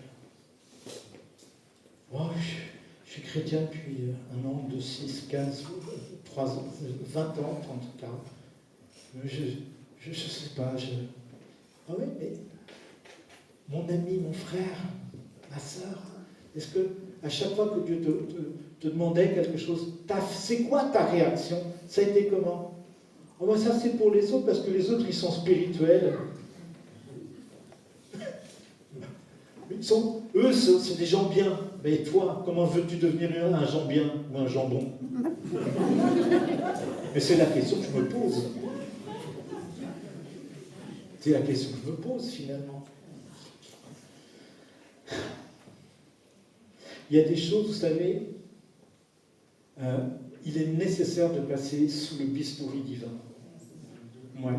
S1: Oh, je suis chrétien depuis 1 an, 2, 6, 15, 3 ans, 20 ans, 30, 40. Je ne sais pas. Ah oui, mais mon ami, mon frère, ma sœur, est-ce que à chaque fois que Dieu te demandait quelque chose, c'est quoi ta réaction? Ça a été comment? Oh ben ça c'est pour les autres, parce que les autres ils sont spirituels. Eux, c'est des gens bien. Mais toi, comment veux-tu devenir un gens bien ou un jambon? Mais c'est la question que je me pose. C'est la question que je me pose finalement. Il y a des choses, vous savez, il est nécessaire de passer sous le bistouri divin. Ouais.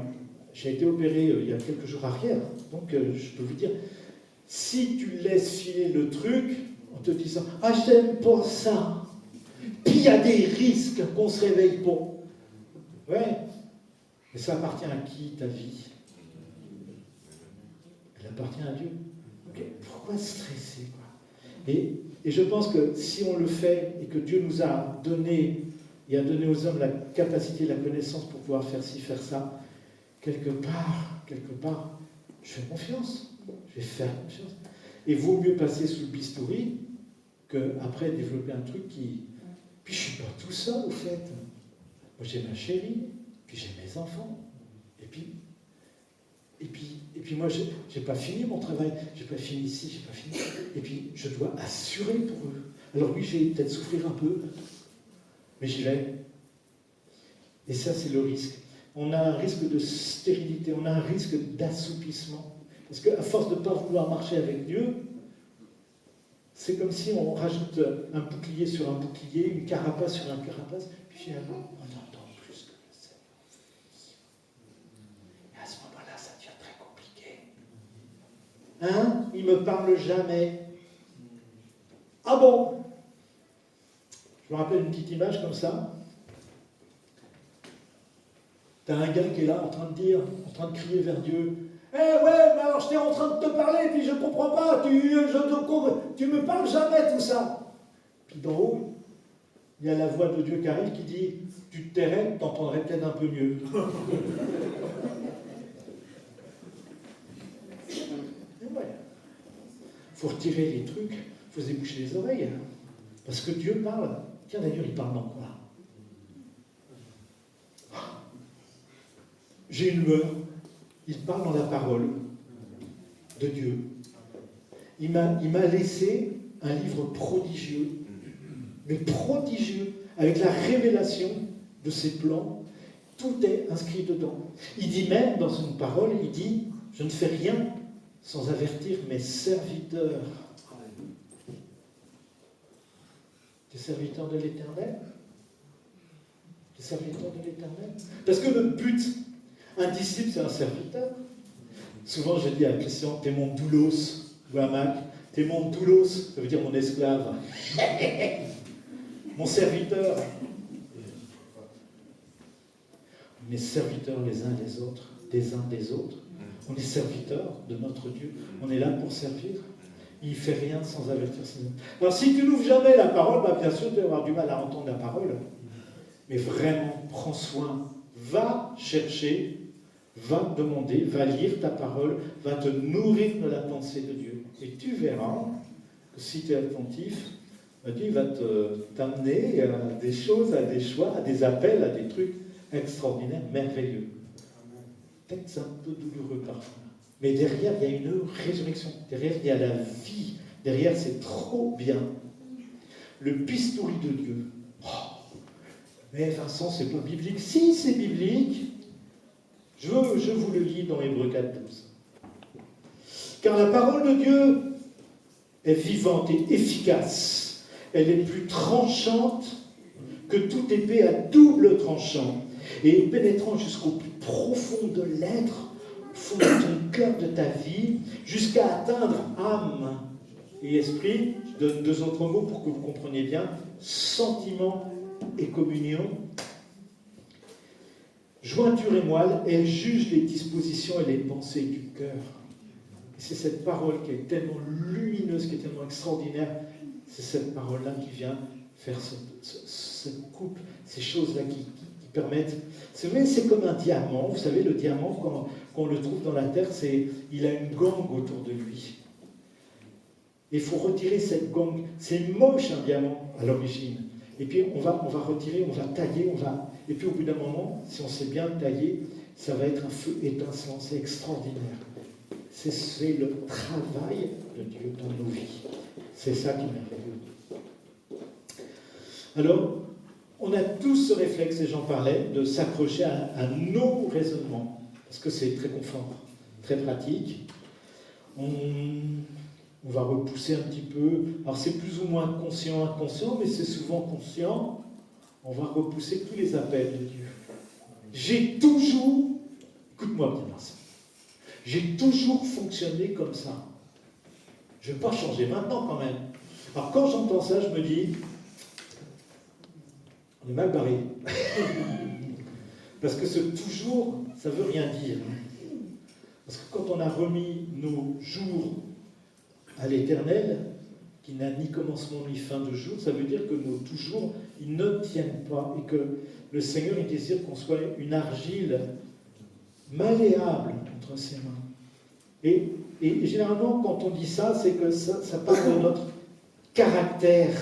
S1: J'ai été opéré il y a quelques jours arrière, donc je peux vous dire, si tu laisses filer le truc en te disant « Ah, j'aime pas ça », puis il y a des risques qu'on se réveille pas. Ouais, mais ça appartient à qui ta vie? Elle appartient à Dieu. Okay. Pourquoi stresser quoi? Et je pense que si on le fait et que Dieu nous a donné et a donné aux hommes la capacité, la connaissance pour pouvoir faire ci, faire ça, quelque part, je fais confiance. Je vais faire confiance. Et vaut mieux passer sous le bistouri qu'après développer un truc qui... Puis je ne suis pas tout seul, au fait. Moi, j'ai ma chérie, puis j'ai mes enfants. Et puis moi, je n'ai pas fini mon travail. Je n'ai pas fini ici, je n'ai pas fini. Et puis, je dois assurer pour eux. Alors oui, j'ai peut-être souffrir un peu, mais j'y vais. Et ça, c'est le risque. On a un risque de stérilité, on a un risque d'assoupissement. Parce qu'à force de ne pas vouloir marcher avec Dieu, c'est comme si on rajoute un bouclier sur un bouclier, une carapace sur un carapace, puis finalement, on n'entend plus ce que le Seigneur fait. Et à ce moment-là, ça devient très compliqué. Hein? Il ne me parle jamais. Ah bon? Je me rappelle une petite image comme ça. T'as un gars qui est là en train de crier vers Dieu. Eh ouais, mais alors j'étais en train de te parler, puis je ne comprends pas, tu me parles jamais tout ça. Puis d'en haut, il y a la voix de Dieu qui arrive qui dit, tu te tairais, t'entendrais peut-être un peu mieux. Et ouais. Faut retirer les trucs, faut se déboucher les oreilles. Parce que Dieu parle. Tiens d'ailleurs, il parle dans quoi? J'ai une lueur. Il parle dans la parole de Dieu. il m'a laissé un livre prodigieux, mais prodigieux, avec la révélation de ses plans. Tout est inscrit dedans. Il dit même dans son parole, il dit, je ne fais rien sans avertir mes serviteurs. Des serviteurs de l'Éternel? Des serviteurs de l'Éternel? Parce que le but, un disciple, c'est un serviteur. Souvent, je dis à Christian, t'es mon doulos, ou à Mac, t'es mon doulos, ça veut dire mon esclave. Mon serviteur. On est serviteurs les uns des autres, des uns des autres. On est serviteurs de notre Dieu. On est là pour servir. Il ne fait rien sans avertir ses autres. Alors, si tu n'ouvres jamais la parole, bien sûr, tu vas avoir du mal à entendre la parole. Mais vraiment, prends soin. Va chercher, va demander, va lire ta parole, va te nourrir de la pensée de Dieu. Et tu verras que si tu es attentif, Dieu va t'amener à des choses, à des choix, à des appels, à des trucs extraordinaires, merveilleux. Peut-être c'est un peu douloureux parfois. Mais derrière, il y a une résurrection. Derrière, il y a la vie. Derrière, c'est trop bien. Le bistouri de Dieu. Oh, mais Vincent, c'est pas biblique. Si, c'est biblique. Je vous le lis dans Hébreux 4:12. Car la parole de Dieu est vivante et efficace. Elle est plus tranchante que toute épée à double tranchant et pénétrant jusqu'au plus profond de l'être, au fond de ton cœur, de ta vie, jusqu'à atteindre âme et esprit. Je donne deux autres mots pour que vous compreniez bien. Sentiment et communion. Jointure et moelle, elle juge les dispositions et les pensées du cœur. Et c'est cette parole qui est tellement lumineuse, qui est tellement extraordinaire. C'est cette parole-là qui vient faire cette coupe, ces choses-là qui permettent... C'est vrai, c'est comme un diamant. Vous savez, le diamant, quand on le trouve dans la terre, il a une gangue autour de lui. Il faut retirer cette gangue. C'est moche, un diamant, à l'origine. Et puis, on va retirer, on va tailler, et puis, au bout d'un moment, si on sait bien tailler, ça va être un feu étincelant. C'est extraordinaire. C'est le travail de Dieu dans nos vies. C'est ça qui est merveilleux. Alors, on a tous ce réflexe, et j'en parlais, de s'accrocher à nos raisonnements, parce que c'est très confort, très pratique. On va repousser un petit peu. Alors, c'est plus ou moins conscient, inconscient, mais c'est souvent conscient. On va repousser tous les appels de Dieu. J'ai toujours, écoute-moi bien, Marcel, j'ai toujours fonctionné comme ça. Je ne vais pas changer maintenant quand même. Alors quand j'entends ça, je me dis, on est mal barré. Parce que ce toujours, ça ne veut rien dire. Parce que quand on a remis nos jours à l'Éternel, qui n'a ni commencement ni fin de jour, ça veut dire que nos toujours, ils ne tiennent pas. Et que le Seigneur, il désire qu'on soit une argile malléable entre ses mains. Et généralement, quand on dit ça, c'est que ça parle de notre caractère.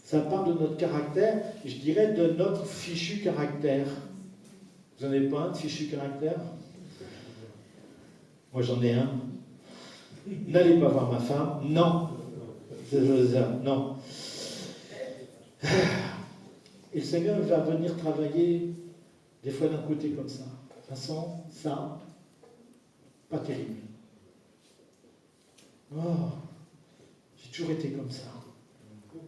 S1: Ça parle de notre caractère, et je dirais de notre fichu caractère. Vous n'en avez pas un de fichu caractère? Moi, j'en ai un. N'allez pas voir ma femme. Non. Non. Et le Seigneur va venir travailler des fois d'un côté comme ça. De toute façon, ça, pas terrible. Oh, j'ai toujours été comme ça.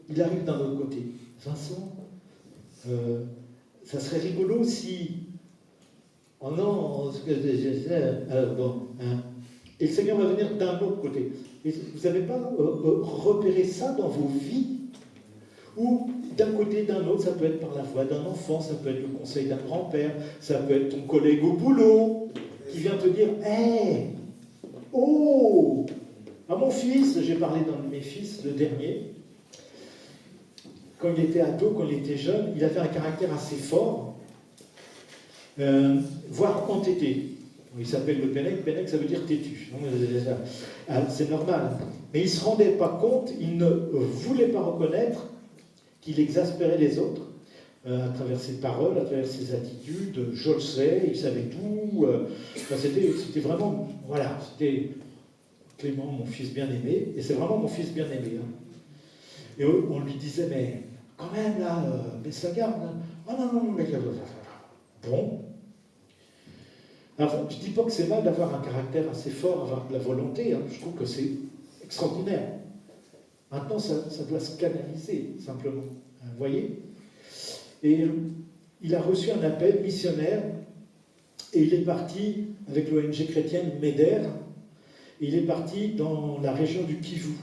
S1: Il arrive d'un autre côté. Vincent, ça serait rigolo si... Oh non, bon, hein. Et le Seigneur va venir d'un autre côté. Et vous n'avez pas repéré ça dans vos vies? Ou d'un côté, d'un autre, ça peut être par la voix d'un enfant, ça peut être le conseil d'un grand-père, ça peut être ton collègue au boulot qui vient te dire « Hé, oh !» À mon fils, j'ai parlé d'un de mes fils, le dernier, quand il était ado, quand il était jeune, il avait un caractère assez fort, voire entêté. Il s'appelle le Pennec. Pennec, ça veut dire têtu. C'est normal. Mais il ne se rendait pas compte, il ne voulait pas reconnaître qu'il exaspérait les autres à travers ses paroles, à travers ses attitudes. Je le sais, il savait tout. C'était vraiment... Voilà, c'était Clément, mon fils bien-aimé, et c'est vraiment mon fils bien-aimé. Hein. Et on lui disait, mais quand même, là, baisse la garde. Là. Ah non, non, mais... Bon. Alors, je ne dis pas que c'est mal d'avoir un caractère assez fort, avoir de la volonté. Hein. Je trouve que c'est extraordinaire. Maintenant, ça doit se canaliser, simplement. Vous voyez? Et il a reçu un appel missionnaire, et il est parti avec l'ONG chrétienne MEDER. Il est parti dans la région du Kivu,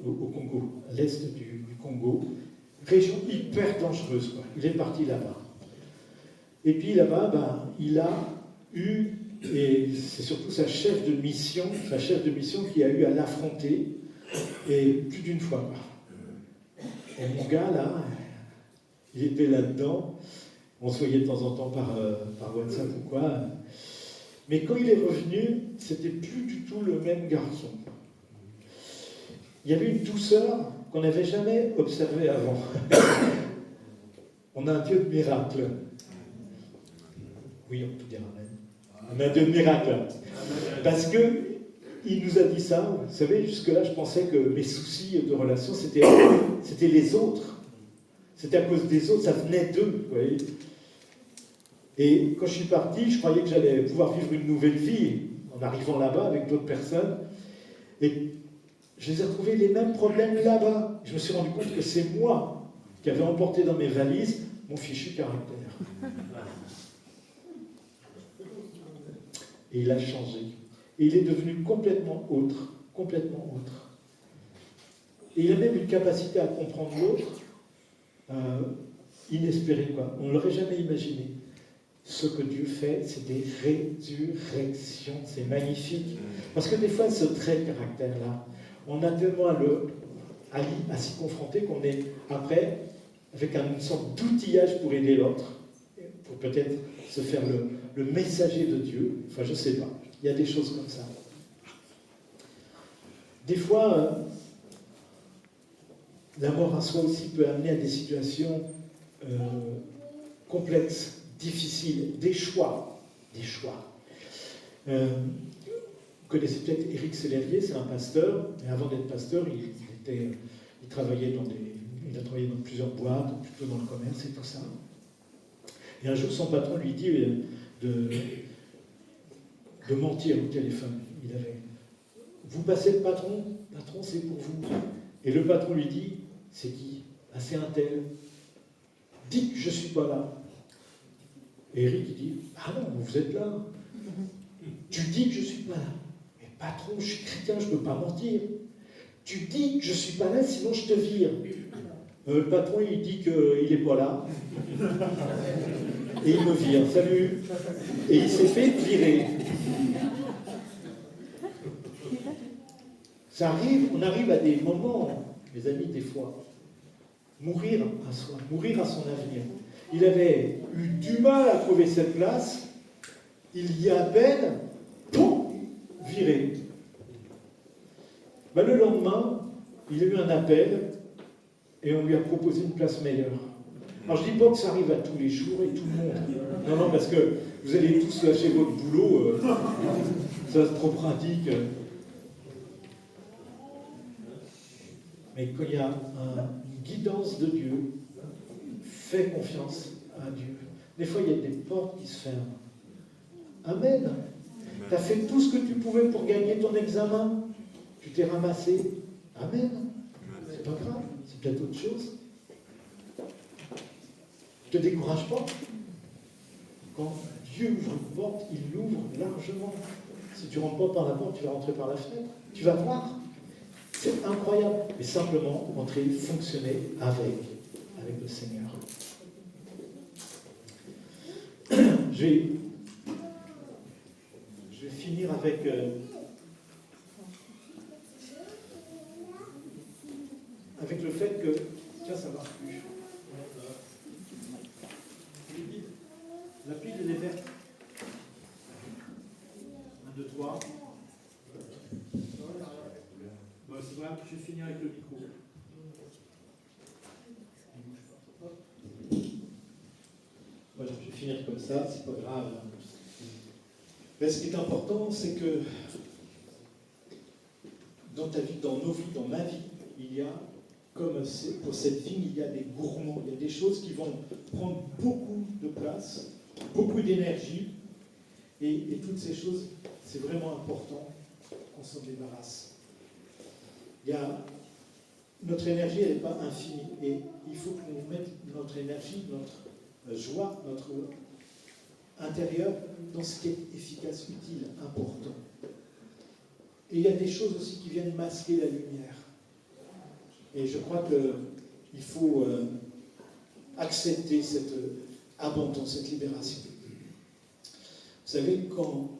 S1: au Congo, à l'est du Congo. Région hyper dangereuse, quoi. Il est parti là-bas. Et puis là-bas, il a eu, et c'est surtout sa chef de mission qui a eu à l'affronter, et plus d'une fois. Et mon gars, là, il était là-dedans. On se voyait de temps en temps par WhatsApp ou quoi. Mais quand il est revenu, c'était plus du tout le même garçon. Il y avait une douceur qu'on n'avait jamais observée avant. On a un Dieu de miracle. Oui, on peut dire amen. On a un Dieu de miracle. Parce que il nous a dit ça. Vous savez, jusque-là, je pensais que mes soucis de relation, c'était les autres. C'était à cause des autres, ça venait d'eux, vous voyez. Et quand je suis parti, je croyais que j'allais pouvoir vivre une nouvelle vie en arrivant là-bas avec d'autres personnes. Et je les ai retrouvés les mêmes problèmes là-bas. Je me suis rendu compte que c'est moi qui avais emporté dans mes valises mon fichu caractère. Et il a changé. Et il est devenu complètement autre. Complètement autre. Et il a même une capacité à comprendre l'autre inespérée, quoi. On ne l'aurait jamais imaginé. Ce que Dieu fait, c'est des résurrections. C'est magnifique. Parce que des fois, ce trait de caractère-là, on a tellement à s'y confronter qu'on est après avec une sorte d'outillage pour aider l'autre, pour peut-être se faire le messager de Dieu. Enfin, je ne sais pas. Il y a des choses comme ça. Des fois, la mort à soi aussi peut amener à des situations complexes, difficiles, des choix. Vous connaissez peut-être Éric Sellerier, c'est un pasteur, et avant d'être pasteur, il travaillait il a travaillé dans plusieurs boîtes, plutôt dans le commerce et tout ça. Et un jour, son patron lui dit de mentir au téléphone. Vous passez le patron, c'est pour vous. Et le patron lui dit, c'est qui? C'est un tel. Dites que je ne suis pas là. Et Eric, il dit, ah non, vous êtes là. Tu dis que je ne suis pas là. Mais patron, je suis chrétien, je ne peux pas mentir. Tu dis que je ne suis pas là, sinon je te vire. Le patron, il dit qu'il n'est pas là. Et il me vire. Salut. Et il s'est fait virer. Ça arrive, on arrive à des moments, mes amis, des fois, mourir à soi, mourir à son avenir. Il avait eu du mal à trouver cette place, il y a à peine, poum, viré. Le lendemain, il a eu un appel et on lui a proposé une place meilleure. Alors je ne dis pas que ça arrive à tous les jours et tout le monde. Non, parce que vous allez tous lâcher votre boulot, ça c'est trop pratique. Mais quand il y a une guidance de Dieu, fais confiance à Dieu. Des fois, il y a des portes qui se ferment. Amen. Tu as fait tout ce que tu pouvais pour gagner ton examen. Tu t'es ramassé. Amen. C'est pas grave. C'est peut-être autre chose. Ne te décourage pas. Quand Dieu ouvre une porte, il l'ouvre largement. Si tu ne rentres pas par la porte, tu vas rentrer par la fenêtre. Tu vas voir. C'est incroyable. Mais simplement, entrer, fonctionner avec le Seigneur. Je vais finir avec le fait que... Tiens, ça ne marche plus. La pile, elle est verte. 1, 2, 3. C'est vrai, je vais finir avec le micro. Voilà, je vais finir comme ça, c'est pas grave. Mais ce qui est important, c'est que ta vie, dans nos vies, dans ma vie, il y a, comme pour cette vigne, il y a des gourmands, il y a des choses qui vont prendre beaucoup de place, beaucoup d'énergie, et toutes ces choses, c'est vraiment important qu'on s'en débarrasse. Notre énergie, elle n'est pas infinie, et il faut qu'on mette notre énergie, notre joie, notre intérieur dans ce qui est efficace, utile, important. Et il y a des choses aussi qui viennent masquer la lumière. Et je crois qu'il faut accepter cet abandon, cette libération. Vous savez, quand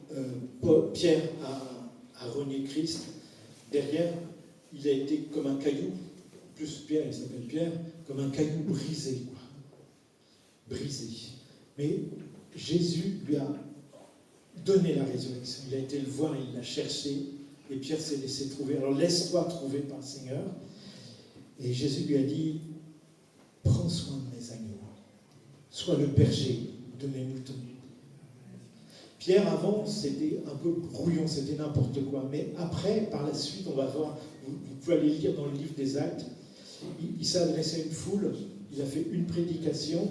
S1: Pierre a renié Christ, derrière, il a été comme un caillou, plus Pierre, il s'appelle Pierre, comme un caillou brisé, quoi. Brisé. Mais Jésus lui a donné la résurrection. Il a été le voir, il l'a cherché, et Pierre s'est laissé trouver. Alors laisse-toi trouver par le Seigneur. Et Jésus lui a dit, prends soin de mes agneaux, sois le berger de mes moutons. Pierre, avant, c'était un peu brouillon, c'était n'importe quoi. Mais après, par la suite, on va voir, vous pouvez aller lire dans le livre des Actes, il s'est adressé à une foule, il a fait une prédication,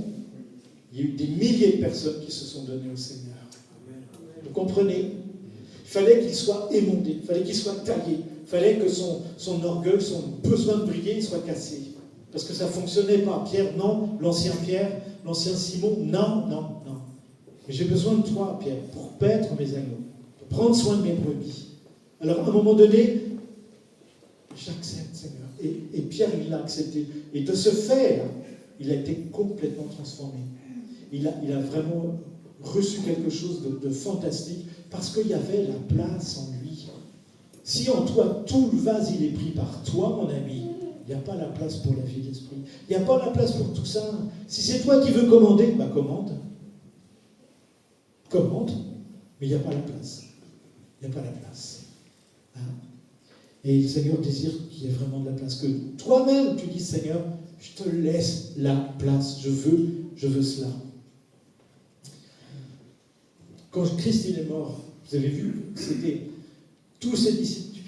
S1: il y a eu des milliers de personnes qui se sont données au Seigneur. Vous comprenez? Il fallait qu'il soit émondé, il fallait qu'il soit taillé, il fallait que son orgueil, son besoin de briller soit cassé. Parce que ça ne fonctionnait pas. Pierre, non. L'ancien Pierre, l'ancien Simon, non. Mais j'ai besoin de toi, Pierre, pour paître mes agneaux, pour prendre soin de mes brebis. Alors, à un moment donné, j'accepte, Seigneur. Et Pierre, il l'a accepté. Et de ce fait, il a été complètement transformé. Il a vraiment reçu quelque chose de fantastique parce qu'il y avait la place en lui. Si en toi, tout le vase, il est pris par toi, mon ami, il n'y a pas la place pour la vie d'esprit. Il n'y a pas la place pour tout ça. Si c'est toi qui veux commander, commande. Commande, mais il n'y a pas la place. Il n'y a pas la place. Hein? Et le Seigneur désire qu'il y ait vraiment de la place. Que toi-même, tu dis, Seigneur, je te laisse la place. Je veux cela. Quand Christ il est mort, vous avez vu, c'était tous ses disciples.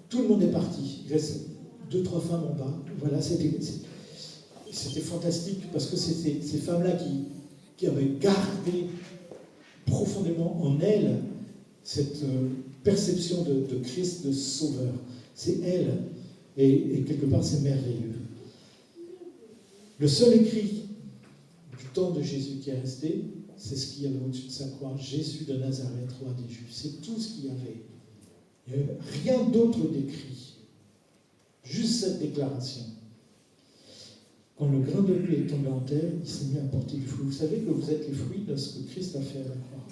S1: Tout le monde est parti. Il reste 2-3 femmes en bas. Voilà, c'était fantastique parce que c'était ces femmes-là qui avaient gardé profondément en elles cette perception de Christ, de Sauveur. C'est elle. Et quelque part, c'est merveilleux. Le seul écrit du temps de Jésus qui est resté, c'est ce qu'il y avait au-dessus de sa croix. Jésus de Nazareth, roi des Juifs. C'est tout ce qu'il y avait. Il n'y avait rien d'autre d'écrit. Juste cette déclaration. Quand le grain de blé est tombé en terre, il s'est mis à porter du fruit. Vous savez que vous êtes les fruits de ce que Christ a fait à la croix.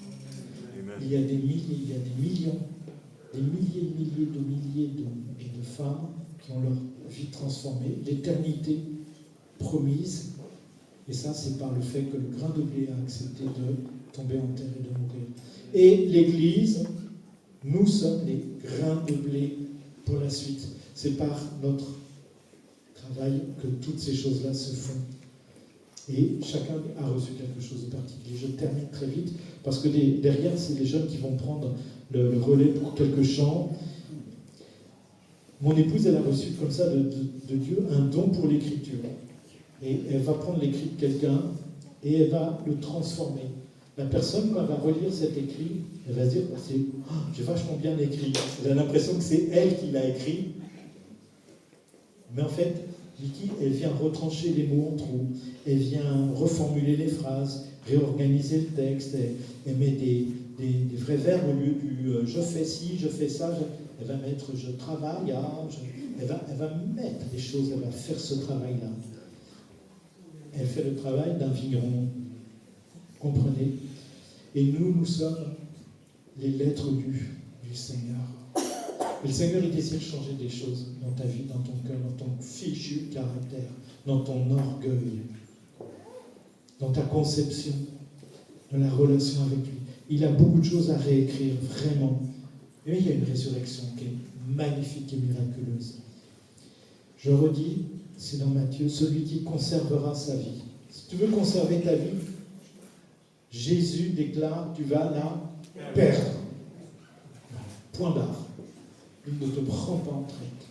S1: Amen. Il y a des milliers, il y a des millions, des milliers de femmes qui ont leur vie transformée, l'éternité promise. Et ça, c'est par le fait que le grain de blé a accepté de tomber en terre et de mourir. Et l'Église, nous sommes les grains de blé pour la suite. C'est par notre travail que toutes ces choses-là se font. Et chacun a reçu quelque chose de particulier. Je termine très vite, parce que derrière, c'est les jeunes qui vont prendre le relais pour quelques chants. Mon épouse, elle a reçu comme ça de Dieu un don pour l'écriture. Et elle va prendre l'écrit de quelqu'un et elle va le transformer. La personne, quand elle va relire cet écrit, elle va se dire, j'ai vachement bien écrit. Elle a l'impression que c'est elle qui l'a écrit. Mais en fait, Vicky, elle vient retrancher les mots en trous, elle vient reformuler les phrases, réorganiser le texte, elle met des vrais verbes au lieu du je fais ci, je fais ça, elle va mettre je travaille, elle va mettre des choses, elle va faire ce travail-là. Elle fait le travail d'un vigneron, comprenez? Et nous sommes les lettres du Seigneur. Et le Seigneur, il désire changer des choses dans ta vie, dans ton cœur, dans ton fichu caractère, dans ton orgueil, dans ta conception, dans la relation avec lui. Il a beaucoup de choses à réécrire, vraiment. Et il y a une résurrection qui est magnifique et miraculeuse. Je redis, c'est dans Matthieu, celui qui conservera sa vie. Si tu veux conserver ta vie, Jésus déclare, tu vas la perdre. Point barre. il ne te prend pas en traite.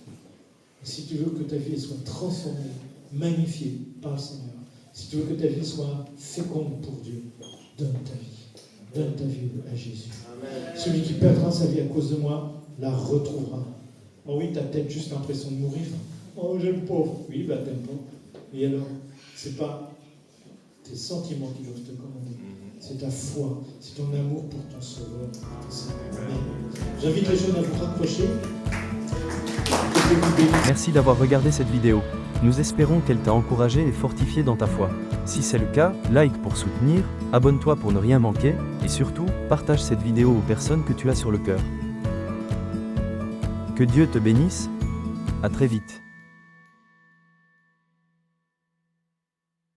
S1: Et si tu veux que ta vie soit transformée, magnifiée par le Seigneur, si tu veux que ta vie soit féconde pour Dieu, donne ta vie. Donne ta vie à Jésus. Amen. Celui qui perdra sa vie à cause de moi la retrouvera. Oh oui, tu as peut-être juste l'impression de mourir. Oh, j'aime pas. Oui, bah t'aimes pas. Et alors, c'est pas tes sentiments qui doivent te commander. C'est ta foi, c'est ton amour pour ton Sauveur. J'invite les jeunes à vous rapprocher.
S2: Merci d'avoir regardé cette vidéo. Nous espérons qu'elle t'a encouragé et fortifié dans ta foi. Si c'est le cas, like pour soutenir, abonne-toi pour ne rien manquer, et surtout, partage cette vidéo aux personnes que tu as sur le cœur. Que Dieu te bénisse. À très vite.